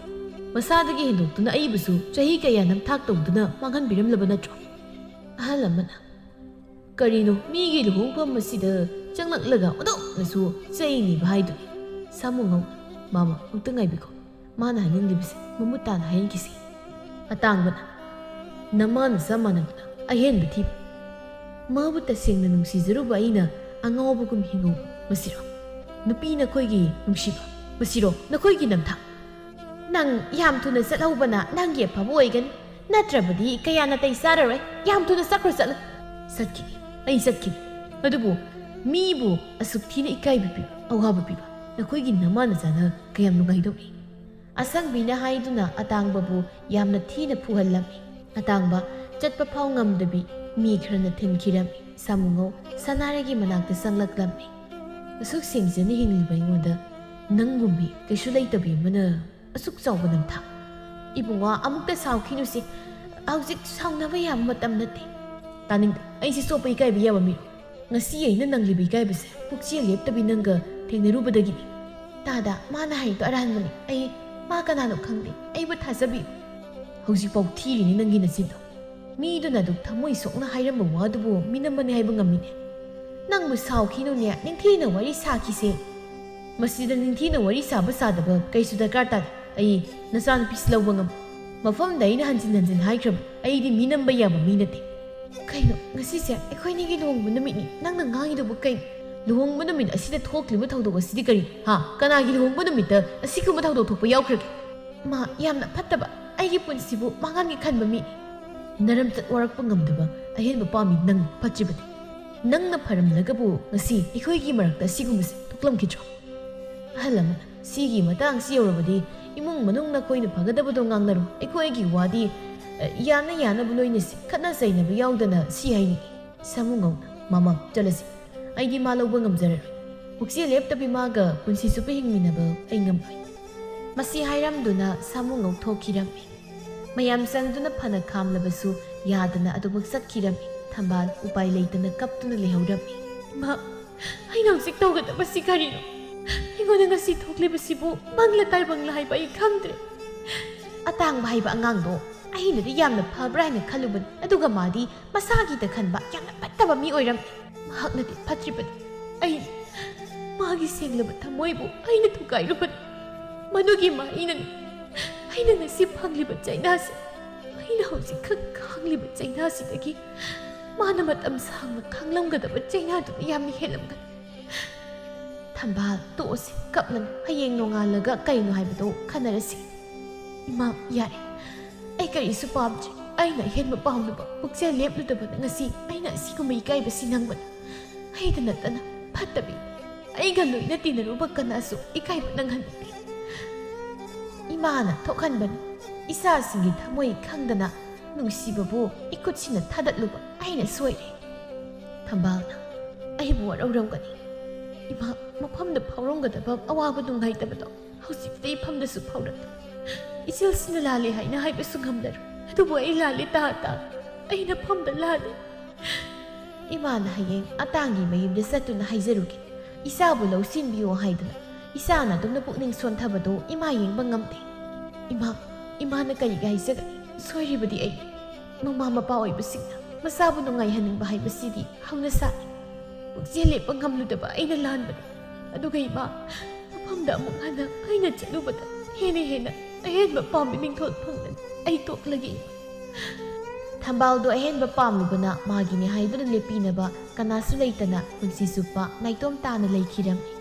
ꯃꯁꯥꯗꯒꯤ ꯍꯦꯟꯗꯣꯛꯇꯨꯅ ꯑꯩꯕꯨꯁꯨ ꯆꯍꯤ ꯀꯌꯥ ꯅꯝꯊꯥꯛ ꯇꯧꯗꯨꯅ ꯃꯥꯡꯍꯟꯕꯤꯔꯝꯂꯕ ꯅꯠꯇ꯭ꯔꯣ ꯑꯍꯜ ꯑꯃꯅ ꯀꯔꯤꯅꯣ ꯃꯤꯒꯤ ꯂꯨꯍꯣꯡꯐꯝ ꯑꯁꯤꯗ ꯆꯪꯂꯛꯂꯒ ꯑꯣꯟꯊꯣꯛꯅꯁꯨ ꯆꯩꯅꯤꯕ ꯍꯥꯏꯗꯨꯅꯤ ꯁꯥꯃꯨꯉꯧ ꯃꯥꯃ ꯑꯃꯨꯛꯇ ꯉꯥꯏꯕꯤꯈꯣ ꯃꯥꯅ ꯍꯥꯏꯅꯤꯡꯂꯤꯕꯁꯦ ꯃꯃꯨꯠ ꯇꯥꯅ ꯍꯥꯏꯍꯟꯈꯤꯁꯤ ꯑꯇꯥꯡꯕꯅ ꯅꯃꯥꯅ ꯆꯞ ꯃꯥꯟꯅꯗꯨꯅ ꯑꯍꯦꯟꯕ ꯊꯤꯕ ꯃꯥꯕꯨ ꯇꯁꯦꯡꯅ ꯅꯨꯡꯁꯤꯖꯔꯨꯕ ꯑꯩꯅ ꯑꯉꯥꯎꯕꯒꯨꯝ ꯍꯤꯡꯍꯧꯕ ꯃꯁꯤꯔꯣ ꯅꯨꯄꯤ ꯅꯈꯣꯏꯒꯤ ꯅꯨꯡꯁꯤꯕ ꯃꯁꯤꯔꯣ ꯅꯈꯣꯏꯒꯤ ꯅꯝꯊꯥꯛ ꯅꯪ ꯌꯥꯝ ꯊꯨꯅ ꯆꯠꯍꯧꯕꯅ ꯅꯪꯒꯤ ꯑꯐꯕ ꯑꯣꯏꯒꯅꯤ ꯅꯠꯇ꯭ꯔꯕꯗꯤ ꯀꯌꯥ ꯅꯥꯇꯩ ꯆꯥꯔꯔꯣꯏ ꯌꯥꯝ ꯊꯨꯅ ꯆꯠꯈ꯭ꯔꯣ ꯆꯠꯂꯨ ꯆꯠꯈꯤꯅꯤ ꯑꯩ ꯆꯠꯈꯤꯅꯤ ꯑꯗꯨꯕꯨ ꯃꯤꯕꯨ ꯑꯁꯨꯛ ꯊꯤꯅ ꯏꯀꯥꯏꯕ ꯄꯤꯕ ꯑꯋꯥꯕ ꯄꯤꯕ ꯅꯈꯣꯏꯒꯤ ꯅꯃꯥ ꯅꯆꯥꯅ ꯀꯌꯥꯝ ꯅꯨꯡꯉꯥꯏꯗꯧꯔꯤ ꯑꯁꯪꯕꯤꯅ ꯍꯥꯏꯗꯨꯅ ꯑꯇꯥꯡꯕꯕꯨ ꯌꯥꯝꯅ ꯊꯤꯅ ꯐꯨꯍꯜꯂꯝꯃꯤ꯫ ꯑꯇꯥꯡꯕ ꯆꯠꯄ ꯐꯥꯎ ꯉꯝꯗꯕꯤ ꯃꯤ ꯈꯔꯅ ꯊꯤꯟꯈꯤꯔꯝꯃꯤ꯫ ꯁꯥꯃꯨꯉꯧ ꯁꯅꯥꯔꯩꯒꯤ ꯃꯅꯥꯛꯇ ꯆꯪꯂꯛꯂꯝꯃꯤ꯫ ꯑꯁꯨꯛ ꯁꯦꯡꯖꯅ ꯍꯤꯡꯂꯤꯕ ꯑꯩꯉꯣꯟꯗ ꯅꯪꯒꯨꯝꯕꯤ ꯀꯩꯁꯨ ꯂꯩꯇꯕꯤ ꯑꯃꯅ ꯑꯁꯨꯛ ꯆꯥꯎꯕ ꯅꯝꯊꯥꯛ꯫ ꯏꯕꯨꯡꯉꯣ ꯑꯃꯨꯛꯇ ꯁꯥꯎꯈꯤꯅꯨꯁꯤ, ꯍꯧꯖꯤꯛ ꯁꯥꯎꯅꯕ ꯌꯥꯕ ꯃꯇꯝ ꯅꯠꯇꯦ꯫ ꯇꯥꯅꯤꯡꯗꯦ, ꯑꯩꯁꯦ ꯆꯣꯞꯄ ꯏꯀꯥꯏꯕ ꯌꯥꯕ ꯃꯤꯔꯣ? ꯉꯁꯤ ꯑꯩꯅ ꯅꯪꯂꯤꯕ ꯏꯀꯥꯏꯕꯁꯦ ꯄꯨꯛꯆꯦꯜ ꯂꯦꯞꯇꯕꯤ ꯅꯪꯒ ꯊꯦꯡꯅꯔꯨꯕꯗꯒꯤꯅꯤ꯫ ꯇꯥꯗ, ꯃꯥꯅ ꯍꯥꯏꯔꯤꯗꯣ ꯑꯔꯥꯟꯕꯅꯤ꯫ ꯃꯥ ꯀꯅꯥꯅꯣ ꯈꯪꯗꯦ, ꯑꯩꯕꯨ ꯊꯥꯖꯕꯤꯌꯨ꯫ ꯍꯧꯖꯤꯛꯐꯥꯎ ꯊꯤꯔꯤꯅꯤ ꯅꯪꯒꯤ ꯅꯆꯤꯟꯗꯣ꯫ ꯃꯤꯗꯨꯅ ꯑꯗꯨꯛ ꯊꯃꯣꯏ ꯁꯣꯛꯅ ꯍꯥꯏꯔꯝꯕ ꯋꯥꯗꯨꯕꯨ ꯃꯤꯅꯝꯕꯅꯤ ꯍꯥꯏꯕ ꯉꯝꯃꯤꯅꯦ꯫ ꯅꯪꯕꯨ ꯁꯥꯎꯈꯤꯅꯨꯅꯦ, ꯅꯤꯡꯊꯤꯅ ꯋꯥꯔꯤ ꯁꯥꯈꯤꯁꯦ꯫ ꯃꯁꯤꯗ ꯅꯤꯡꯊꯤꯅ ꯋꯥꯔꯤ ꯁꯥꯕ ꯁꯥꯗꯕ ꯀꯩꯁꯨ ꯗꯔꯀꯥꯔ ꯇꯥꯗꯦ꯫ ꯑꯩ ꯅꯆꯥꯅꯨꯄꯤꯁꯤ ꯂꯧꯕ ꯉꯝꯃꯤ꯫ ꯃꯐꯝꯗ ꯑꯩꯅ ꯍꯟꯖꯤꯟ ꯍꯟꯖꯤꯟ ꯍꯥꯏꯈ꯭ꯔꯕ ꯑꯩꯗꯤ ꯃꯤꯅꯝꯕ ꯌꯥꯕ ꯃꯤ ꯅꯠꯇꯦ꯫ ꯀꯩꯅꯣ, ꯉꯁꯤꯁꯦ ꯑꯩꯈꯣꯏꯅꯤꯒꯤ ꯂꯨꯍꯣꯡꯕ ꯅꯨꯃꯤꯠꯅꯤ, ꯅꯪꯅ ꯉꯥꯡꯉꯤꯗꯨꯕꯨ ꯀꯩꯅꯣ? ꯂꯨꯍꯣꯡꯕ ꯅꯨꯃꯤꯠ ꯑꯁꯤꯗ ꯊꯣꯛꯂꯤꯕ ꯊꯧꯗꯣꯛ ꯑꯁꯤꯗꯤ ꯀꯔꯤ? ꯀꯅꯥꯒꯤ ꯂꯨꯍꯣꯡꯕ ꯅꯨꯃꯤꯠꯇ ꯑꯁꯤꯒꯨꯝꯕ ꯊꯧꯗꯣꯛ ꯊꯣꯛꯄ ꯌꯥꯎꯈ꯭ꯔꯒꯦ? ꯃꯥ ꯌꯥꯝꯅ ꯐꯠꯇꯕ, ꯑꯩꯒꯤ ꯄꯨꯟꯁꯤꯕꯨ ꯃꯥꯡꯍꯟꯒꯦ ꯈꯟꯕ ꯃꯤꯅꯤ꯫ ꯅꯔꯝꯆꯠ ꯋꯥꯔꯛꯄ ꯉꯝꯗꯕ ꯑꯍꯦꯟꯕ ꯄꯥꯝꯃꯤ ꯅꯪ ꯐꯠꯇ꯭ꯔꯤꯕꯗꯤ꯫ ꯅꯪꯅ ꯐꯔꯝꯂꯒꯕꯨ ꯉꯁꯤ ꯑꯩꯈꯣꯏꯒꯤ ꯃꯔꯛꯇ ꯑꯁꯤꯒꯨꯝꯕꯁꯦ ꯊꯣꯛꯂꯝꯈꯤꯗ꯭ꯔꯣ? ꯑꯍꯜ ꯑꯃꯅ ꯁꯤꯒꯤ ꯃꯇꯥꯡꯁꯤ ꯌꯧꯔꯕꯗꯤ ꯏꯃꯨꯡ ꯃꯅꯨꯡ ꯅꯈꯣꯏꯅ ꯐꯒꯗꯕꯗꯣ ꯉꯥꯡꯅꯔꯣ꯫ ꯑꯩꯈꯣꯏꯒꯤ ꯋꯥꯗꯤ ꯌꯥꯅ ꯌꯥꯅꯕ ꯂꯣꯏꯅꯁꯤ, ꯈꯠꯅ ꯆꯩꯅꯕ ꯌꯥꯎꯗꯅ ꯁꯤ ꯍꯥꯏꯅꯤꯡꯉꯤ꯫ ꯁꯥꯃꯨꯉꯧꯅ ꯃꯃꯥ ꯆꯠꯂꯁꯤ, ꯑꯩꯗꯤ ꯃꯥ ꯂꯧꯕ ꯉꯝꯖꯔꯔꯣꯏ꯫ ꯄꯨꯛꯆꯦꯜ ꯂꯦꯞꯇꯕꯤ ꯃꯥꯒ ꯄꯨꯟꯁꯤ ꯆꯨꯞꯄ ꯍꯤꯡꯃꯤꯟꯅꯕ ꯑꯩ ꯉꯝꯂꯣꯏ꯫ ꯃꯁꯤ ꯍꯥꯏꯔꯝꯗꯨꯅ ꯁꯥꯃꯨꯉꯧ ꯊꯣꯛꯈꯤꯔꯝꯃꯤ꯫ ꯃꯌꯥꯝ ꯆꯪꯗꯨꯅ ꯐꯅ ꯈꯥꯝꯂꯕꯁꯨ ꯌꯥꯗꯅ ꯑꯗꯨꯃꯛ ꯆꯠꯈꯤꯔꯝꯃꯤ꯫ ꯊꯝꯕꯥꯜ ꯎꯄꯥꯏ ꯂꯩꯇꯅ ꯀꯞꯇꯨꯅ ꯂꯩꯍꯧꯔꯝꯃꯤ꯫ ꯏꯃꯥ, ꯑꯩꯅ ꯍꯧꯖꯤꯛ ꯇꯧꯒꯗꯕꯁꯤ ꯀꯔꯤꯅꯣ? ꯑꯩꯉꯣꯟꯗ ꯉꯁꯤ ꯊꯣꯛꯂꯤꯕꯁꯤꯕꯨ ꯃꯪꯂꯥ ꯇꯥꯏꯕꯪꯂꯥ ꯍꯥꯏꯕ ꯑꯩ ꯈꯪꯗ꯭ꯔꯦ꯫ ꯑꯇꯥꯡꯕ ꯍꯥꯏꯕ ꯑꯉꯥꯡꯗꯣ ꯑꯩꯅꯗꯤ ꯌꯥꯝꯅ ꯐꯕ꯭ꯔꯥ ꯍꯥꯏꯅ ꯈꯜꯂꯨꯕꯅꯤ, ꯑꯗꯨꯒ ꯃꯥꯗꯤ ꯃꯁꯥꯒꯤꯗ ꯈꯟꯕ ꯌꯥꯝꯅ ꯐꯠꯇꯕ ꯃꯤ ꯑꯣꯏꯔꯝꯃꯤ꯫ ꯃꯍꯥꯛꯅꯗꯤ ꯐꯠꯇ꯭ꯔꯤꯕꯅꯤ, ꯑꯩ ꯃꯥꯒꯤ ꯁꯦꯡꯂꯕ ꯊꯃꯣꯏꯕꯨ ꯑꯩꯅ ꯊꯨꯒꯥꯏꯔꯨꯕꯅꯤ꯫ ꯃꯗꯨꯒꯤ ꯃꯍꯩꯅꯅꯤ ꯑꯩꯅ ꯉꯁꯤ ꯐꯪꯂꯤꯕ ꯆꯩꯅꯥꯁꯦ꯫ ꯑꯩꯅ ꯍꯧꯖꯤꯛꯈꯛ ꯈꯪꯂꯤꯕ ꯆꯩꯅꯥꯁꯤꯗꯒꯤ ꯃꯥꯅ ꯃꯇꯝ ꯁꯥꯡꯅ ꯈꯪꯂꯝꯒꯗꯕ ꯆꯩꯅꯥꯗꯨꯅ ꯌꯥꯝꯅ ꯍꯦꯜꯂꯝꯒꯅꯤ꯫ ꯊꯝꯕꯥꯜ, ꯇꯣꯛꯑꯁꯤ, ꯀꯞꯂꯅꯨ꯫ ꯍꯌꯦꯡ ꯅꯣꯡꯉꯥꯜꯂꯒ ꯀꯩꯅꯣ ꯍꯥꯏꯕꯗꯣ ꯈꯟꯅꯔꯁꯤ꯫ ꯏꯃꯥ, ꯌꯥꯔꯦ, ꯑꯩ ꯀꯔꯤꯁꯨ ꯄꯥꯝꯗ꯭ꯔꯦ꯫ ꯑꯩꯅ ꯑꯍꯦꯟꯕ ꯄꯥꯝꯂꯨꯕ, ꯄꯨꯛꯆꯦꯜ ꯂꯦꯞꯂꯨꯗꯕꯗ ꯉꯁꯤ ꯑꯩꯅ ꯑꯁꯤꯒꯨꯝꯕ ꯏꯀꯥꯏꯕꯁꯤ ꯅꯪꯕꯅꯤ꯫ ꯑꯩꯗ ꯅꯠꯇꯅ ꯐꯠꯇꯕꯤ ꯑꯩꯒ ꯂꯣꯏꯅ ꯇꯤꯟꯅꯔꯨꯕ ꯀꯅꯥꯁꯨ ꯏꯀꯥꯏꯕ ꯅꯪꯍꯟꯅꯤꯡꯗꯦ꯫ ꯏꯃꯥꯅ ꯊꯣꯛꯍꯟꯕꯅꯤ꯫ ꯏꯆꯥꯁꯤꯡꯒꯤ ꯊꯃꯣꯏ ꯈꯪꯗꯅ ꯅꯨꯡꯁꯤꯕꯕꯨ ꯏꯈꯨꯠꯁꯤꯅ ꯊꯥꯗꯠꯂꯨꯕ ꯑꯩꯅ ꯁꯣꯏꯔꯦ꯫ ꯊꯝꯕꯥꯜꯅ ꯑꯩꯕꯨ ꯋꯥꯔꯧꯔꯝꯒꯅꯤ꯫ ꯏꯃꯥ, ꯃꯐꯝꯗ ꯐꯥꯎꯔꯝꯒꯗꯕ ꯑꯋꯥꯕ ꯅꯨꯡꯉꯥꯏꯇꯕꯗꯣ ꯍꯧꯖꯤꯛꯇꯤ ꯏꯐꯝꯗꯁꯨ ꯐꯥꯎꯔꯛꯂꯦ꯫ ꯏꯆꯦꯜꯁꯤꯅ ꯂꯥꯜꯂꯦ ꯍꯥꯏꯅ ꯍꯥꯏꯕꯁꯨ ꯉꯝꯂꯔꯣꯏ, ꯑꯗꯨꯕꯨ ꯑꯩ ꯂꯥꯜꯂꯦ ꯑꯩ ꯅꯐꯝꯗ ꯂꯥꯜꯂꯦ꯫ ꯏꯃꯥꯅ ꯍꯌꯦꯡ ꯑꯇꯥꯡꯒꯤ ꯃꯌꯨꯝꯗ ꯆꯠꯇꯨꯅ ꯍꯥꯏꯖꯔꯨꯒꯦ꯫ ꯏꯆꯥꯕꯨ ꯂꯧꯁꯤꯟꯕꯤꯌꯣ ꯍꯥꯏꯗꯨꯅ ꯏꯆꯥꯅ ꯑꯗꯨꯝꯅ ꯄꯨꯛꯅꯤꯡ ꯁꯣꯟꯊꯕꯗꯣ ꯏꯃꯥ ꯌꯦꯡꯕ ꯉꯝꯗꯦ꯫ ꯏꯃꯥꯅ ꯀꯔꯤꯒꯤ ꯍꯥꯏꯖꯒꯅꯤ? ꯁꯣꯏꯔꯤꯕꯗꯤ ꯑꯩ꯫ ꯃꯃꯥ ꯃꯄꯥ ꯑꯣꯏꯕꯁꯤꯡꯅ ꯃꯆꯥꯕꯨ ꯅꯨꯡꯉꯥꯏꯍꯟꯅꯤꯡꯕ ꯍꯥꯏꯕꯁꯤꯗꯤ ꯍꯧꯅꯁꯥꯅꯤ꯫ ꯄꯨꯛꯆꯦꯜ ꯂꯦꯞꯄ ꯉꯝꯂꯨꯗꯕ ꯑꯩꯅ ꯂꯥꯟꯕꯅꯤ꯫ ꯑꯗꯨꯒ ꯏꯃꯥ, ꯃꯐꯝꯗ ꯑꯃꯨꯛ ꯍꯟꯅ ꯑꯩꯅ ꯆꯠꯂꯨꯕꯗ ꯍꯦꯟꯅ ꯑꯍꯦꯟꯕ ꯄꯥꯝꯕꯤ ꯃꯤꯡꯊꯣꯜ ꯐꯪꯂꯅꯤ꯫ ꯑꯩ ꯇꯣꯛꯂꯒꯦ꯫ ꯊꯝꯕꯥꯜꯗꯣ ꯑꯍꯦꯟꯕ ꯄꯥꯝꯂꯨꯕꯅ ꯃꯥꯒꯤꯅꯤ ꯍꯥꯏꯗꯨꯅ ꯂꯦꯞꯄꯤꯅꯕ ꯀꯅꯥꯁꯨ ꯂꯩꯇꯅ ꯄꯨꯟꯁꯤ ꯆꯨꯞꯄ ꯅꯥꯏꯇꯣꯝ ꯇꯥꯅ ꯂꯩꯈꯤꯔꯝꯃꯤ꯫